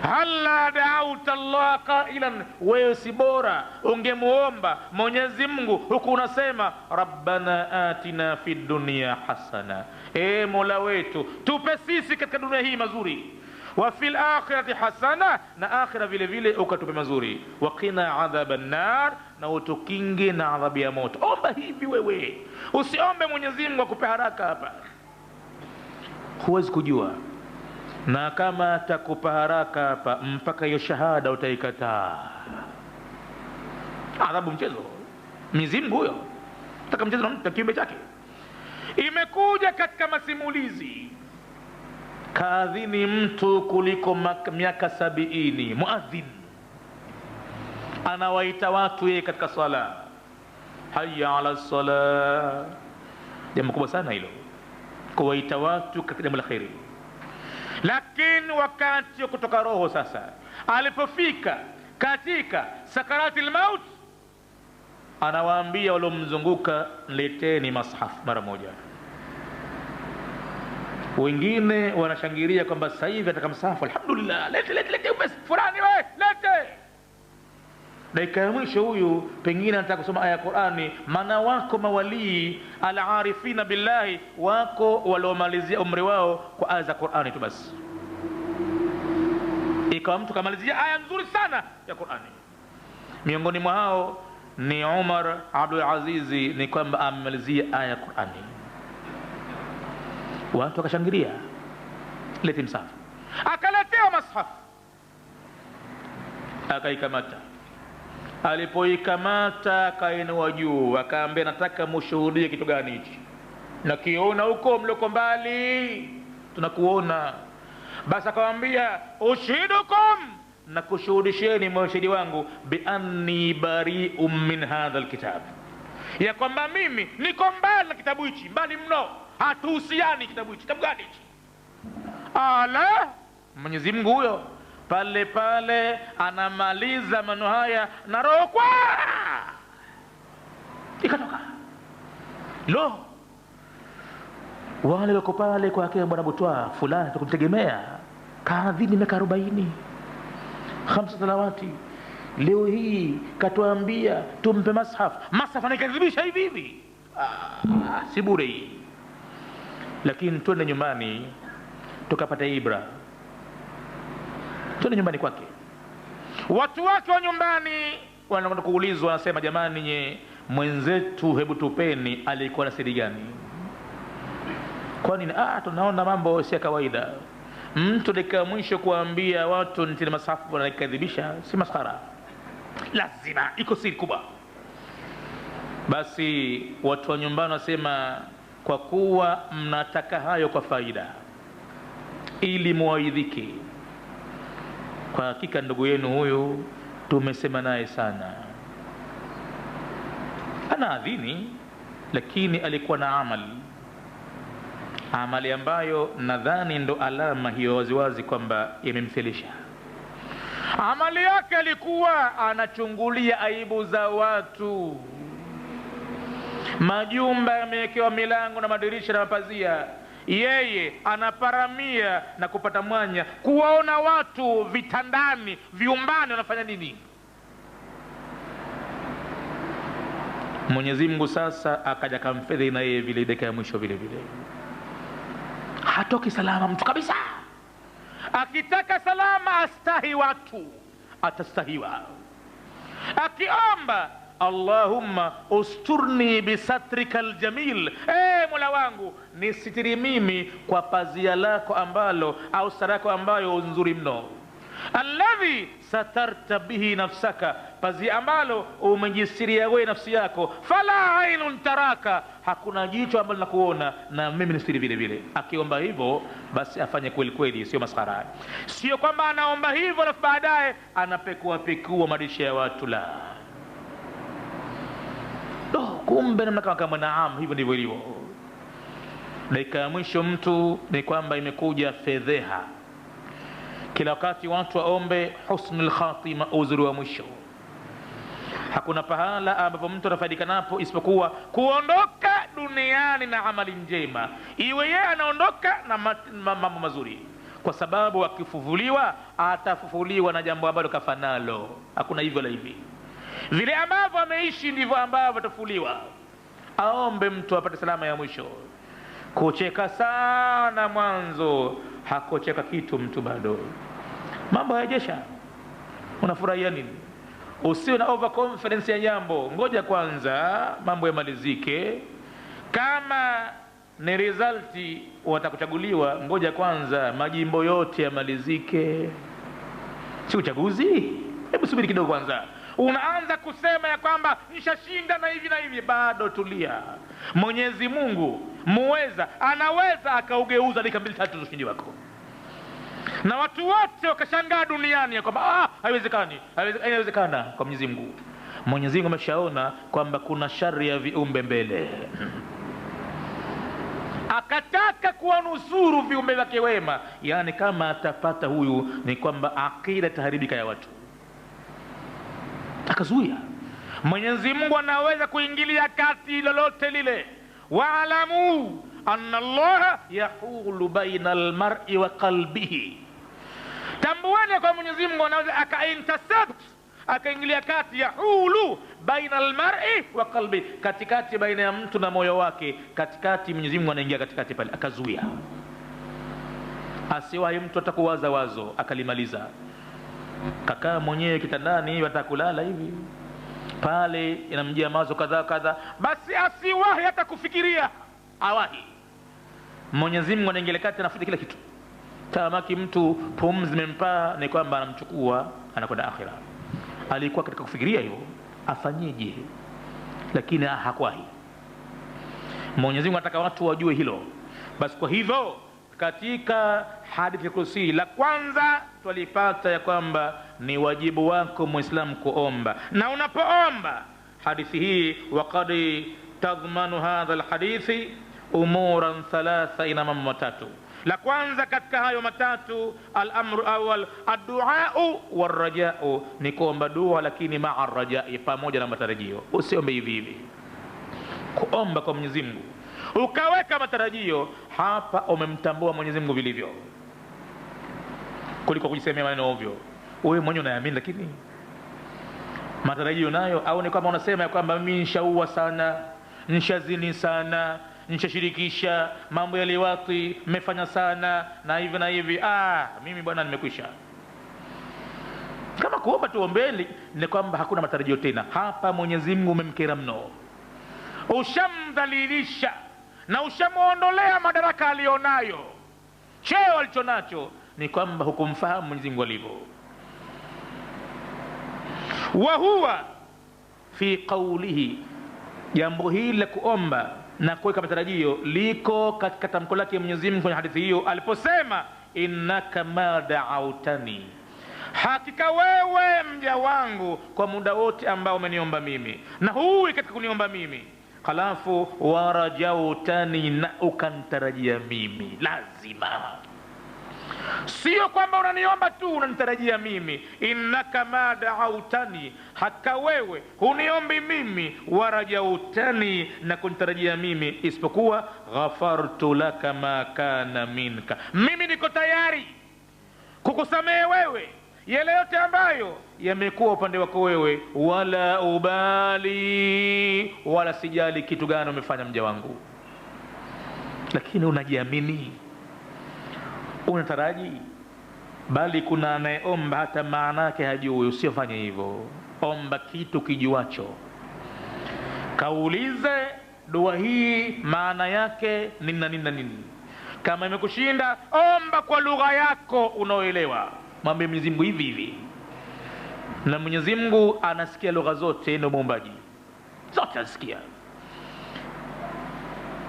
Halla da'auta Allah qailan, wewe si bora ungemuomba Mwenyezi Mungu huku unasema rabbana atina fid dunya hasana, Mola wetu tupe sisi katika dunia hii mazuri, wa fil akhirati hasana, na akhira vile vile ukatupe mazuri, wa qina adhaban nar, na utukinge na adhabu ya moto. Omba hivi wewe, usiombe Mwenyezi Mungu akupe haraka hapa, huwezi kujua. Na kama atakupa haraka hapa, mpaka hiyo shahada utaikataa. Adhabu mchezo, Mwenyezi Mungu huyo taka mchezo na kiumbe chake. Imekuja katika masimulizi, kaadhini mtu kuliko miaka 70, muadhin anawaita watu yeye katika sala, hayya ala sala. Jambo kubwa sana hilo, kuwaita watu katika jambo la khairi. Lakini wakati wa kutoka roho sasa, alipofika katika sakaratul maut, anawaambia waliomzunguka, leteni mashaf mara moja. Wengine wanashangilia kwamba sasa hivi ataka msahafu, alhamdulillah, lete basi fulani wewe, lete. Dakika ya mwisho huyu pengine anataka kusoma aya ya Qur'ani. Maana wako mawalii al-arifina billahi, wako waliomalizia umri wao kwa aya za Qur'ani tu basi. Ikawa mtu kamalizia aya nzuri sana ya Qur'ani. Miongoni mwa hao ni Umar Abdul Azizi, ni kwamba amemalizia aya ya Qur'ani. Watu wakashangilia, leti msahafu. Akaletea mashaf, akaikamata. Alipoikamata akainua juu, akaambia, nataka mushuhudie kitu gani hichi? Nakiona huko mloko mbali, tunakuona. Basi akamwambia, ushidukum na kushuhudisheni mashahidi wangu bi anni bari'un min hadha alkitab, ya kwamba mimi niko mbali na kitabu hichi, mbali mno, hatuhusiani kitabu hichi. Kitabu gani hichi? Ala, Mwenyezi Mungu huyo pale pale anamaliza maneno haya na roho kwa ikatoka. Lo, wale wako pale kwa kile bwana Butwa fulani tukumtegemea kaadhini miaka 40 5 salawati, leo hii katuambia tumpe mashaf anaikadhibisha hivi hivi. Si bure hii. Lakini twende nyumbani tukapata ibra. Twende nyumbani kwake, watu wake wa nyumbani wanakwenda kuulizwa, wanasema jamani, nye mwenzetu hebu tupeni alikuwa na siri gani? Kwani tunaona mambo si kawaida. Mtu dakika mwisho kuambia watu nitile masafu na ikadhibisha, si maskhara, lazima iko siri kubwa. Basi watu wa nyumbani wasema, kwa kuwa mnataka hayo kwa faida ili muaidhike, kwa hakika ndugu yenu huyu tumesema naye sana, ana adhini, lakini alikuwa na amali ambayo nadhani ndo alama hiyo waziwazi kwamba imemfelisha. Amali yake alikuwa anachungulia aibu za watu. Majumba yamewekewa milango na madirisha na mapazia, yeye anaparamia na kupata mwanya kuwaona watu vitandani, viumbani wanafanya nini. Mwenyezi Mungu sasa akaja kamfedhi na yeye vile dakika ya mwisho vile vile. Hatoki salama mtu kabisa. Akitaka salama astahi watu, atastahiwa. Akiomba Allahumma usturni bisatrika aljamil, Mola wangu nisitiri mimi kwa pazia lako ambalo au sarako ambayo nzuri mno, alladhi satarta bihi nafsaka, pazia ambalo umejisiria wewe nafsi yako, fala ainun taraka, hakuna jicho ambalo linakuona na mimi nisitiri vile vile. Akiomba hivyo basi afanye kweli kweli, sio maskhara. Sio kwamba anaomba hivyo na baadaye anapekua pekua madirisha ya watu, la. Kumbe namna kama naam, hivyo ndivyo ilivyo. Dakika ya mwisho mtu ni kwamba imekuja fedheha. Kila wakati watu waombe husnul khatima, uzuri wa mwisho. Hakuna pahala ambapo mtu anafaidika napo isipokuwa kuondoka duniani na amali njema, iwe yeye anaondoka na mambo mazuri, kwa sababu akifufuliwa atafufuliwa na jambo ambalo kafanalo. Hakuna hivyo la hivi. Vile ambavyo ameishi ndivyo ambavyo atafufuliwa. Aombe mtu apate salama ya mwisho. Kucheka sana mwanzo, hakucheka kitu mtu bado, mambo hayajesha, unafurahia nini? Usiwe na overconfidence ya jambo. Ngoja kwanza mambo yamalizike. Kama ni resulti watakuchaguliwa, ngoja kwanza majimbo yote yamalizike, si uchaguzi. Hebu subiri kidogo kwanza. Unaanza kusema ya kwamba nishashinda na hivi na hivi, bado tulia. Mwenyezi Mungu muweza, anaweza akaugeuza dakika 2-3 ushindi wako, na watu wote wakashangaa duniani ya kwamba haiwezekani. Haiwezekana kwa Mwenyezi Mungu. Mwenyezi Mungu ameshaona kwamba kuna shari ya viumbe mbele, akataka kuwanusuru viumbe wake wema. Yani kama atapata huyu ni kwamba akida taharibika ya watu, akazuia. Mwenyezi Mungu anaweza kuingilia kati lolote lile. Wa'lamu anna Allah yahulu baina almar'i wa qalbihi, tambueni kwa Mwenyezi Mungu anaweza aka-intercept, akaingilia kati, yahulu baina almar'i wa qalbi, katikati baina ya mtu na moyo wake, katikati. Mwenyezi Mungu anaingia katikati pale, akazuia. Asiwahi mtu atakuwaza wazo akalimaliza, kakaa mwenyewe kitandani watakulala hivi pale, inamjia mawazo kadhaa kadhaa, basi asiwahi hata kufikiria. Awahi. Mwenyezi Mungu anaingilia kati, anafuta kila kitu. Tamaki mtu pumzi zimempaa, ni kwamba anamchukua anakwenda akhira. Alikuwa katika kufikiria hivyo afanyeje, lakini hakwahi. Mwenyezi Mungu anataka watu wajue hilo. Basi kwa hivyo katika hadithi kursi la kwanza twalipata ya kwamba ni wajibu wako Muislamu kuomba. Na unapoomba, hadithi hii waqad tadhmanu hadha alhadithi umuran thalatha, ina mambo matatu. La kwanza katika hayo matatu, al-amru awal ad-du'au war-raja'u, ni kuomba dua lakini ma'a ar-raja'i, pamoja na matarajio. Usiombe hivi hivi. Kuomba kwa Mwenyezi Mungu ukaweka matarajio, hapa umemtambua Mwenyezi Mungu vilivyo, kuliko kujisemea maneno ovyo. Wewe mwenyewe unaamini lakini matarajio nayo, au ni kama unasema ya kwamba mimi nishaua sana, nishazini sana, nishashirikisha mambo ya liwati, nimefanya sana na hivi na hivi, mimi bwana nimekwisha. Kama kuomba tuombeni, ni kwamba hakuna matarajio tena. Hapa Mwenyezi Mungu umemkera mno, ushamdhalilisha na ushamuondolea madaraka alionayo, cheo alichonacho, ni kwamba hukumfahamu Mwenyezi Mungu alivyo. Wa huwa fi qawlihi, jambo hili la kuomba na kuweka matarajio liko katika tamko lake Mwenyezi Mungu kwenye hadithi hiyo aliposema, innaka ma da'autani, hakika wewe mja wangu kwa muda wote ambao umeniomba mimi na huwi katika kuniomba mimi, halafu warajautani, na ukantarajia mimi. Lazima sio kwamba unaniomba tu unanitarajia mimi. Innaka ma da'autani, haka wewe huniombi mimi, warajautani, na kunitarajia mimi, isipokuwa ghafartu laka ma kana minka, mimi niko tayari kukusamehe wewe yale yote ambayo yamekuwa upande wako wewe. Wala ubali, wala sijali kitu gani umefanya mja wangu. Lakini unajiamini, unataraji, bali kuna anayeomba hata maana yake hajui. Usifanye hivyo. Omba kitu kijuacho, kaulize dua hii maana yake nini na nini na nini. Kama imekushinda, omba kwa lugha yako unaoelewa. Mwambie Mwenyezi Mungu hivi hivi, na Mwenyezi Mungu anasikia lugha zote, ndio muombaji, zote anasikia.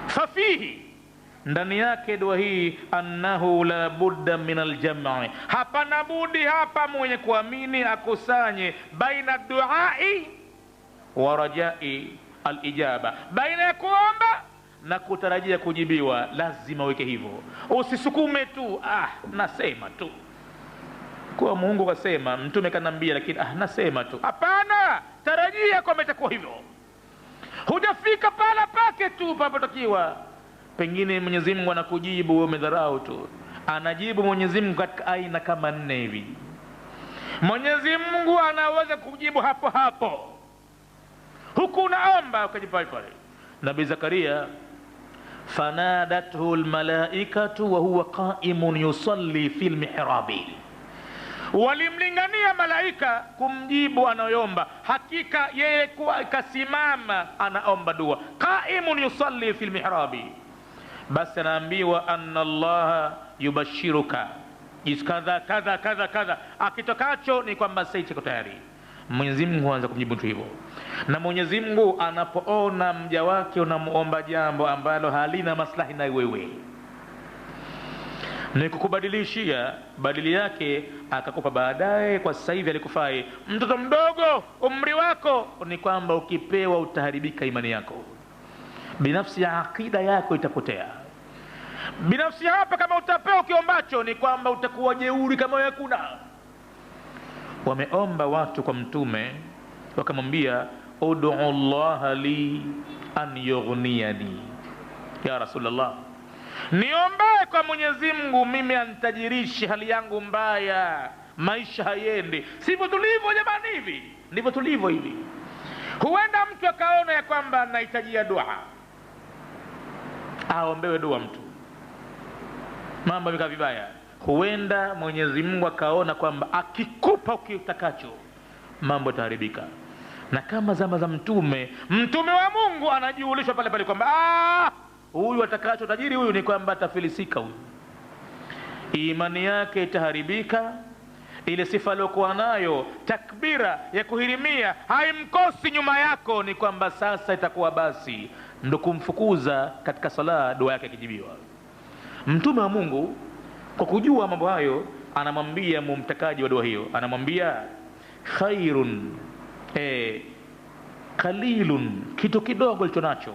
Fafihi, ndani yake dua hii, annahu la budda min aljam'i, hapana budi hapa mwenye kuamini akusanye baina duai wa rajai alijaba, baina ya kuomba na kutarajia kujibiwa. Lazima weke hivyo, usisukume tu nasema tu kwa Mungu kasema, mtume kanambia, lakini nasema tu. Hapana, tarajia kwamba itakuwa hivyo. Hujafika pala pake tu papotakiwa. Pengine Mwenyezi Mungu anakujibu, wewe umedharau tu. Anajibu Mwenyezi Mungu katika aina kama 4 hivi. Mwenyezi Mungu anaweza kujibu hapo hapo, huku unaomba ukajibu pale pale. Nabii Zakaria, fanadathu almalaikatu wa huwa qa'imun yusalli fil mihrabi, walimlingania malaika kumjibu anayoomba, hakika yeye kuwa kasimama anaomba dua, qa'imun yusalli fil mihrabi. Basi anaambiwa anna Allah yubashiruka kadha kadha kadha kadha, akitokacho ni kwamba sasa iko tayari. Mwenyezi Mungu huanza kumjibu mtu hivyo. Na Mwenyezi Mungu anapoona mja wake unamuomba jambo ambalo halina maslahi na wewe, ni kukubadilishia badili yake, akakupa baadaye, kwa sasa hivi alikufai. Mtoto mdogo umri wako, ni kwamba ukipewa utaharibika imani yako binafsi, ya akida yako itapotea binafsi. Hapa kama utapewa ukiombacho, ni kwamba utakuwa jeuri kama hakuna. Wameomba watu kwa mtume, wakamwambia ud'u Allah li an yughniyani, ya Rasulullah, niombe kwa Mwenyezi Mungu mimi anitajirishe hali yangu mbaya, maisha hayendi. Sivyo tulivyo jamani, hivi ndivyo tulivyo hivi. Huenda mtu akaona ya kwamba anahitajia dua, aombewe dua mtu, mambo yamekaa vibaya. Huenda Mwenyezi Mungu akaona kwamba akikupa ukitakacho mambo yataharibika. Na kama zama za mtume wa Mungu anajiulishwa pale pale kwamba huyu atakacho tajiri, huyu ni kwamba atafilisika, huyu imani yake itaharibika. Ile sifa aliyokuwa nayo, takbira ya kuhirimia, haimkosi nyuma yako, ni kwamba sasa itakuwa basi ndo kumfukuza katika sala, dua yake ikijibiwa. Mtume wa Mungu kwa kujua mambo hayo anamwambia mumtakaji wa dua hiyo, anamwambia khairun, qalilun, kitu kidogo ulichonacho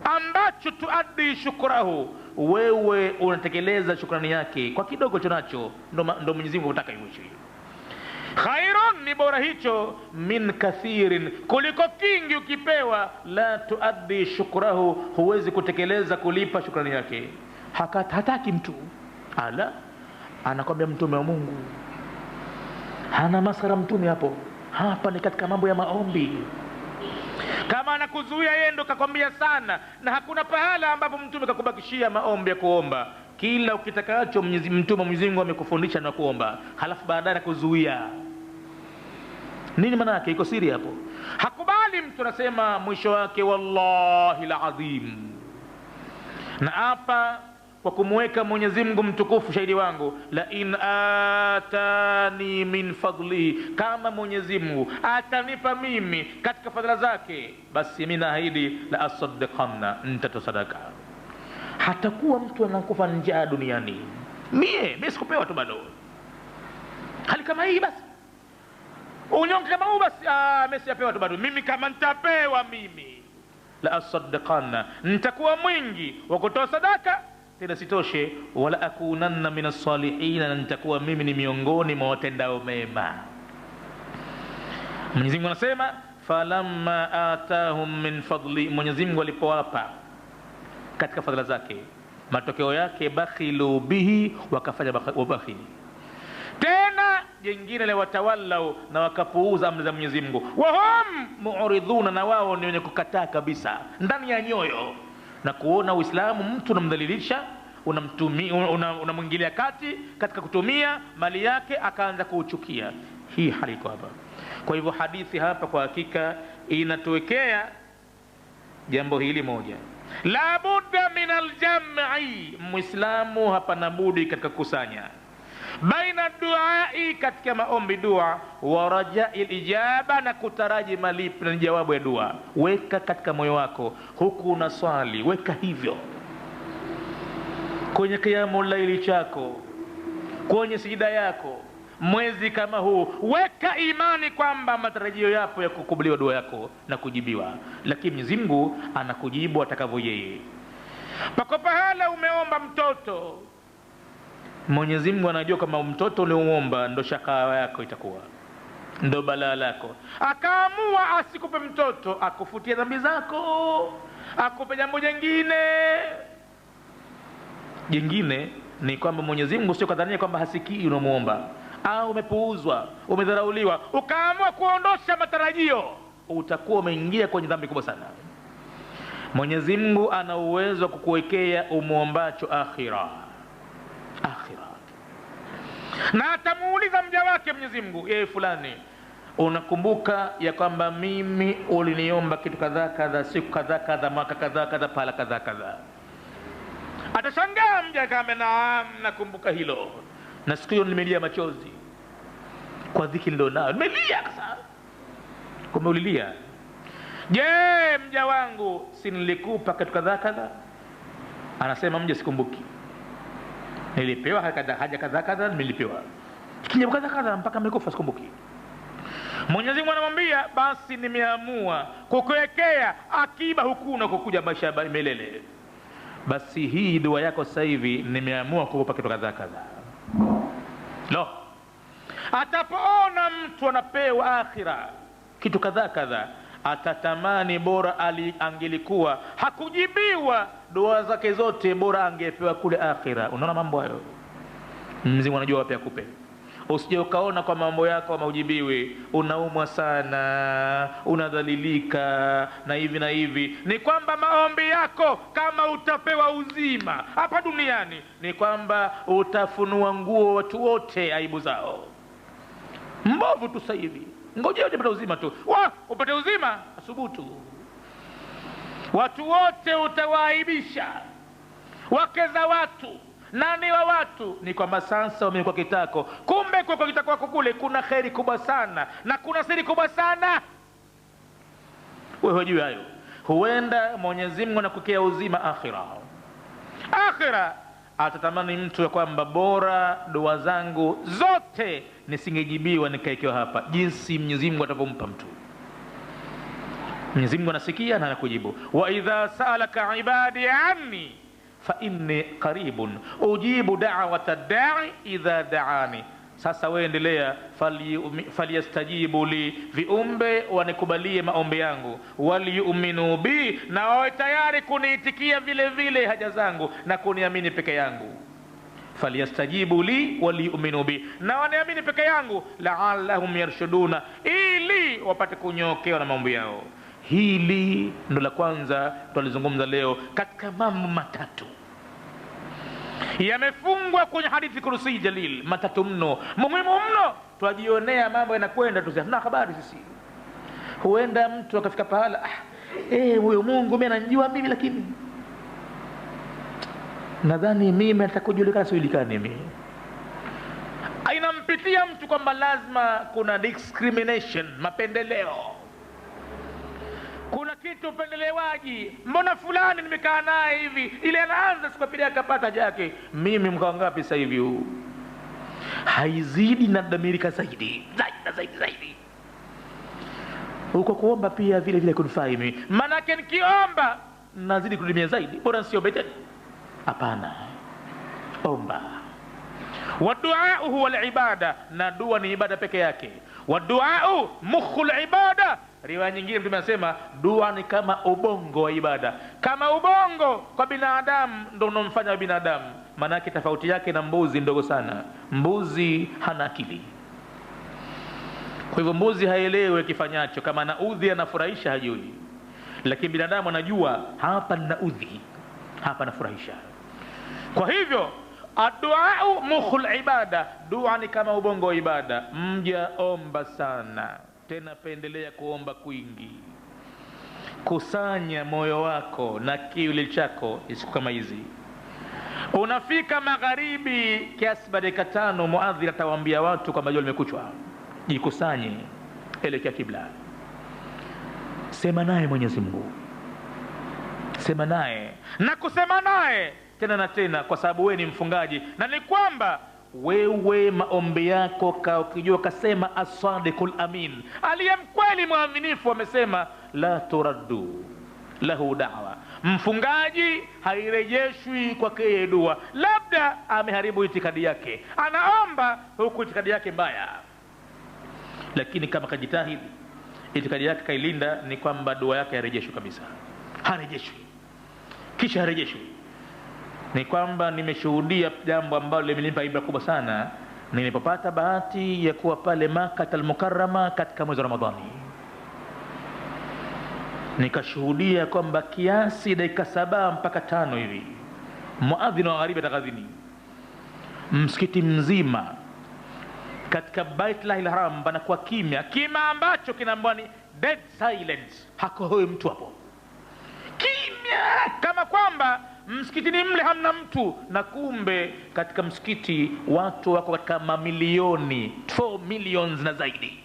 ambacho tuaddi shukrahu, wewe unatekeleza shukrani yake kwa kidogo ulichonacho, ndo Mwenyezi Mungu anataka hivyo. Khairun ni bora hicho, min kathirin, kuliko kingi ukipewa, la tuaddi shukrahu, huwezi kutekeleza kulipa shukrani yake. Hataki mtu ala, anakwambia mtume wa Mungu, hana masara mtume hapo, hapa ni katika mambo ya maombi. Kama anakuzuia yeye ndo kakwambia sana, na hakuna pahala ambapo mtume kakubakishia maombi ya kuomba. Kila ukitakacho mtume Mwenyezi Mungu amekufundisha na kuomba, halafu baadaye anakuzuia. Nini maana yake? Iko siri hapo. Hakubali mtu anasema mwisho wake wallahi alazim, na hapa kwa kumweka Mwenyezi Mungu mtukufu shahidi wangu, la in atani min fadlihi, kama Mwenyezi Mungu atanipa mimi katika fadhila zake, basi mimi naahidi la asaddaqanna, nitatosadaka. Hatakuwa mtu anakufa njaa duniani, mimi sikupewa tu bado, hali kama hii basi, unyonge kama huu basi, mimi sijapewa tu bado, mimi kama nitapewa mimi, la asaddaqanna, nitakuwa mwingi wa kutoa sadaka. Tena sitoshe, wala akunanna minas salihin, na nitakuwa mimi ni miongoni mwa watendao mema. Mwenyezi Mungu anasema falamma atahum min fadli, Mwenyezi Mungu alipowapa katika fadhila zake, matokeo yake bakhilu bihi, wakafanya ubakhili. Tena jingine la watawallau, na wakapuuza amri za Mwenyezi Mungu. Wahum mu'ridhuna, na wao ni wenye kukataa kabisa ndani ya nyoyo, na kuona Uislamu mtu unamdhalilisha, unamwingilia kati katika kutumia mali yake, akaanza kuuchukia. Hii hali iko hapa. Kwa hivyo hadithi hapa kwa hakika inatuwekea jambo hili moja, la budda min aljam'i, Muislamu hapana budi katika kusanya baina duai, katika maombi dua, wa rajai ijaba, na kutaraji malipo na jawabu ya dua. Weka katika moyo wako, huku unaswali, weka hivyo kwenye qiyamul laili chako, kwenye sijida yako, mwezi kama huu, weka imani kwamba matarajio yapo ya kukubaliwa dua yako na kujibiwa. Lakini Mwenyezi Mungu anakujibu atakavyo yeye. Pako pahala umeomba mtoto, Mwenyezi Mungu anajua kama mtoto uliomuomba ndo shakawa yako itakuwa, ndo balaa lako. Akaamua asikupe mtoto, akufutie dhambi zako, akupe jambo jingine ni kwamba Mwenyezi Mungu sio kadhania kwamba hasikii unamuomba, au umepuuzwa, umedharauliwa, ukaamua kuondosha matarajio, utakuwa umeingia kwenye dhambi kubwa sana. Mwenyezi Mungu ana uwezo kukuwekea umuombacho akhira, na atamuuliza mja wake Mwenyezi Mungu, yeye fulani, unakumbuka ya kwamba mimi uliniomba kitu kadhaa kadhaa, siku kadhaa kadhaa, mwaka kadhaa kadhaa, pala kadhaa kadhaa? Atashangaa mja kama naam, nakumbuka hilo, na siku hiyo nimelia machozi kwa dhiki ndio nao, nimelia kasa. Kumbe ulilia. Je, mja wangu, si nilikupa kitu kadhaa kadhaa? Anasema mja, sikumbuki. Nilipewa haja kadhaa kadhaa, nilipewa kijambo kadhaa kadhaa, mpaka nimekufa sikumbuki. Mwenyezi Mungu anamwambia, basi nimeamua kukuwekea akiba huku na kukuja maisha ya milele. Basi hii dua yako sasa hivi nimeamua kukupa kitu kadhaa kadhaa. Atapoona mtu anapewa akhira kitu kadhaa kadhaa, atatamani bora angelikuwa hakujibiwa dua zake zote, bora angepewa kule akhira. Unaona mambo hayo? Mwenyezi Mungu anajua wapi akupe. Usije ukaona kwa mambo yako maujibiwi, unaumwa sana, unadhalilika na hivi na hivi. Ni kwamba maombi yako kama utapewa uzima hapa duniani, ni kwamba utafunua nguo watu wote aibu zao. Mbovu tu sasa hivi, ngoja upate uzima tu. Upate uzima, asubutu. Watu wote utawaaibisha, wake za watu, nani wa watu, ni kwamba sasa wamekuwa kitako. Kumbe kwa kitako wako kule kuna kheri kubwa sana na kuna siri kubwa sana, wewe hujui hayo. Huenda Mwenyezi Mungu anakukea uzima akhira. atatamani mtu ya kwamba bora dua zangu zote nisingejibiwa nikaekewa hapa, jinsi Mwenyezi Mungu atapompa mtu. Mwenyezi Mungu anasikia na anakujibu. Wa idha sa'alaka ibadi anni fa inni qaribun ujibu da'wata da'i idha da'ani. Sasa wewe endelea, falyastajibu li, viumbe wanikubalie maombi yangu, waliyuminu bi, na wawe tayari kuniitikia vile vile haja zangu na kuniamini peke yangu. Falyastajibu li waliyuminu bi, na waniamini peke yangu, la'allahum yarshuduna, ili wapate kunyokewa na maombi yao. Hili ndo la kwanza tulizungumza leo katika mambo matatu yamefungwa kwenye hadithi kurusi jalil, matatu mno, muhimu mno. Twajionea mambo yanakwenda, tuna habari sisi. Huenda mtu akafika pahala, huyo Mungu mimi ananijua mimi, lakini nadhani mimi nitakujulikana sijulikane mimi. Inampitia mtu kwamba lazima kuna discrimination, mapendeleo, kuna kitu upendelewaji. Mbona fulani nimekaa naye hivi, ile anaanza siku pili akapata jake, mimi mkao ngapi sasa hivi huu? Haizidi na damirika zaidi zaidi. Huko kuomba pia vile vile kunifai mimi, maana yake nikiomba nazidi kudumia zaidi, bora sio bete. Hapana, omba. Wa du'a huwa al-ibada, na dua ni ibada peke yake. Wa du'a mukhul ibada. Riwaya nyingine Mtume anasema dua ni kama ubongo wa ibada. Kama ubongo kwa binadamu ndio unomfanya binadamu, maana yake tofauti yake na mbuzi ndogo sana. Mbuzi hana akili, kwa hivyo mbuzi haelewi kifanyacho. Kama anaudhi anafurahisha hajui, lakini binadamu anajua hapa ninaudhi, hapa nafurahisha. Kwa hivyo addu'a mukhul ibada, dua ni kama ubongo wa ibada. Mja omba sana, tena pendelea kuomba kwingi. Kusanya moyo wako na kiwili chako siku kama hizi. Unafika magharibi kiasi dakika 5, muadhiri atawaambia watu kwamba jua limekuchwa, jikusanye, elekea kibla. Sema naye Mwenyezi Mungu, sema naye na kusema naye tena na tena, kwa sababu wewe ni mfungaji, na ni kwamba wewe maombi yako ukijua kasema as-sadiqul amin, aliyemkweli mwaminifu, amesema la turaddu lahu da'wa. Mfungaji hairejeshwi kwake dua, labda ameharibu itikadi yake, anaomba huku itikadi yake mbaya, lakini kama kajitahidi itikadi yake kailinda, ni kwamba dua yake harejeshwi kabisa, harejeshwi kisha harejeshwi. Ni kwamba nimeshuhudia jambo ambalo limenipa ibra kubwa sana nilipopata bahati ya kuwa pale Makkah al-Mukarrama katika mwezi wa Ramadhani. Nikashuhudia kwamba kiasi dakika 7 mpaka 5 hivi muadhini wa gharibi atakadhini msikiti mzima katika Baitul Haram, panakuwa kimya, kima ambacho kinaambiwa ni dead silence, hakohoi mtu hapo, kimya kama kwamba msikitini mle hamna mtu, na kumbe katika msikiti watu wako katika mamilioni, 4 millions na zaidi.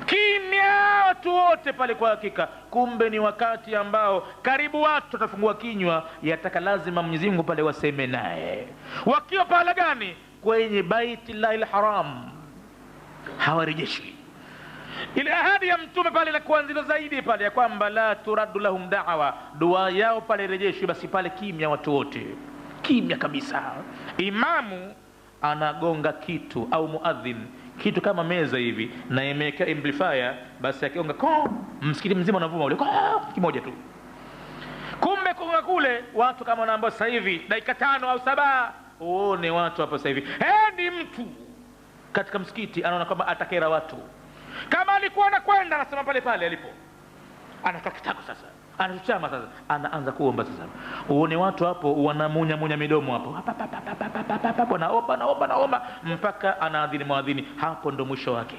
Kimya watu wote pale, kwa hakika kumbe ni wakati ambao karibu watu watafungua kinywa, yataka lazima Mwenyezi Mungu pale waseme naye. Wakiwa pale gani? Kwenye Baitul Haram, hawarejeshwi. Ile ahadi ya Mtume pale na kuanzia zaidi pale ya kwamba la turaddu lahum da'wa, dua yao pale rejeshwi. Basi pale kimya, watu wote kimya kabisa. Imamu anagonga kitu au muadhin kitu kama meza hivi na imeweka amplifier, basi akigonga msikiti mzima unavuma ule kimoja tu. Kumbe kwa kule watu kama wanaambia sasa hivi dakika 5 au 7, uone watu hapo sasa hivi ni mtu katika msikiti anaona kwamba atakera watu. Kama alikuwa anakwenda anasema pale pale alipo, anatoka kitako sasa, anachuchama sasa, anaanza kuomba sasa. Uone watu hapo wanamunya midomo hapo, naomba mpaka anaadhini muadhini. Hapo ndo mwisho wake.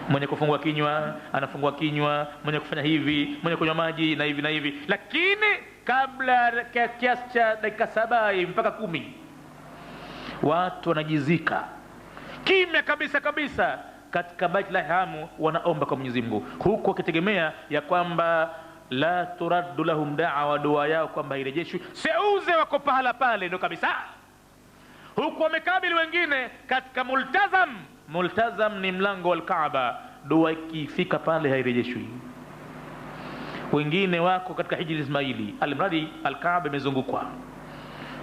Mwenye kufungua kinywa anafungua kinywa, mwenye kufanya hivi, mwenye kunywa maji na hivi na hivi. Lakini kabla kiasi cha dakika 7 mpaka 10 watu wanajizika kimya kabisa kabisa katika Baitul Haram, wanaomba kwa Mwenyezi Mungu, huku wakitegemea ya kwamba la turaddu lahum da'wa, dua yao kwamba irejeshwi, seuze wako pahala pale ndo kabisa. Huku wamekabili wengine katika multazam. Multazam ni mlango wal Kaaba, dua ikifika pale hairejeshwi. Wengine wako katika Hijri Ismaili, almradi al-Kaaba imezungukwa.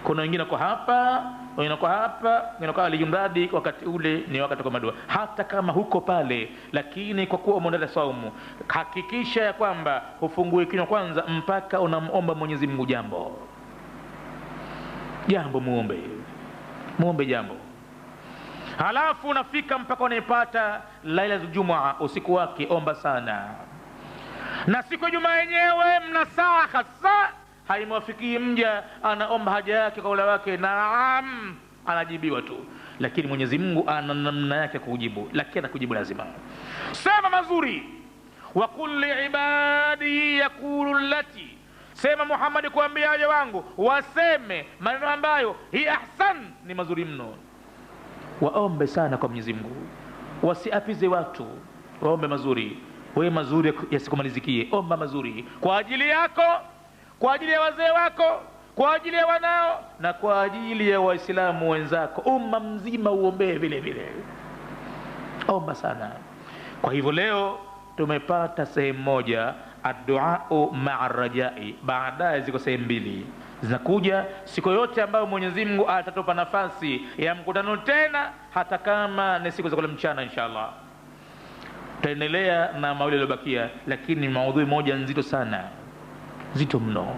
Kuna wengine kwa hapa, wengine kwa hapa, wengine kwa alijumradi, wakati ule ni wakati kwa madua. Hata kama huko pale, lakini kwa kuwa umeenda saumu, hakikisha ya kwamba ufungue kinywa kwanza mpaka unamuomba Mwenyezi Mungu jambo muombe jambo. Halafu unafika mpaka unaipata Lailatul Jumua, usiku wake omba sana. Na siku ya Jumaa yenyewe mna saa hasa, haimwafikii mja anaomba haja yake kwa ula wake, naam, anajibiwa tu. Lakini Mwenyezi Mungu ana namna yake kujibu, lakini anakujibu lazima. Sema mazuri, wa kulli ibadi yaqulu allati, sema Muhammad kuambia waja wangu waseme maneno ambayo hi ahsan, ni mazuri mno. Waombe sana kwa Mwenyezi Mungu, wasiapize watu, waombe mazuri. Wewe mazuri yasikumalizikie, omba mazuri kwa ajili yako, kwa ajili ya wazee wako, kwa ajili ya wanao, na kwa ajili ya Waislamu wenzako. Umma mzima uombee vile vile, omba sana. Kwa hivyo leo tumepata sehemu moja, ad-du'a ma'a rajai. Baadaye ziko sehemu mbili zinakuja siku yote ambayo Mwenyezi Mungu atatupa nafasi ya mkutano tena, hata kama ni siku za kula mchana inshallah. Tutaendelea na mawili yaliyobakia, lakini maudhui moja nzito sana, nzito mno,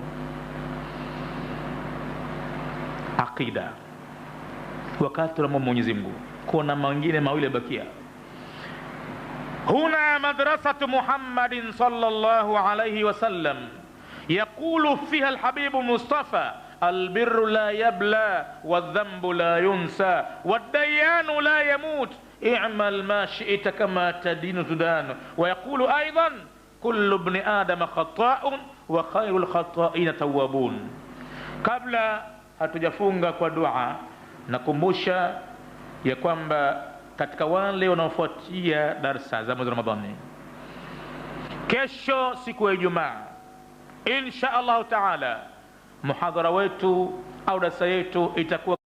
aqida. Wakati tunamwomba Mwenyezi Mungu, kuna mengine mawili yabakia. Huna madrasatu Muhammadin sallallahu alayhi wasallam yaqulu fiha alhabibu Mustafa albirru la yabla wadhambu la yunsa waddayanu la yamut i'mal ma shi'ta kama tadinu tudan. ويقول أيضا كل ابن آدم خطاء وخير الخطائين توابون. Kabla hatujafunga kwa dua, nakumbusha ya kwamba katika wale wanaofuatia darsa za mwezi Ramadhani, kesho siku ya Ijumaa insha Allah taala muhadhara wetu au darsa yetu itakuwa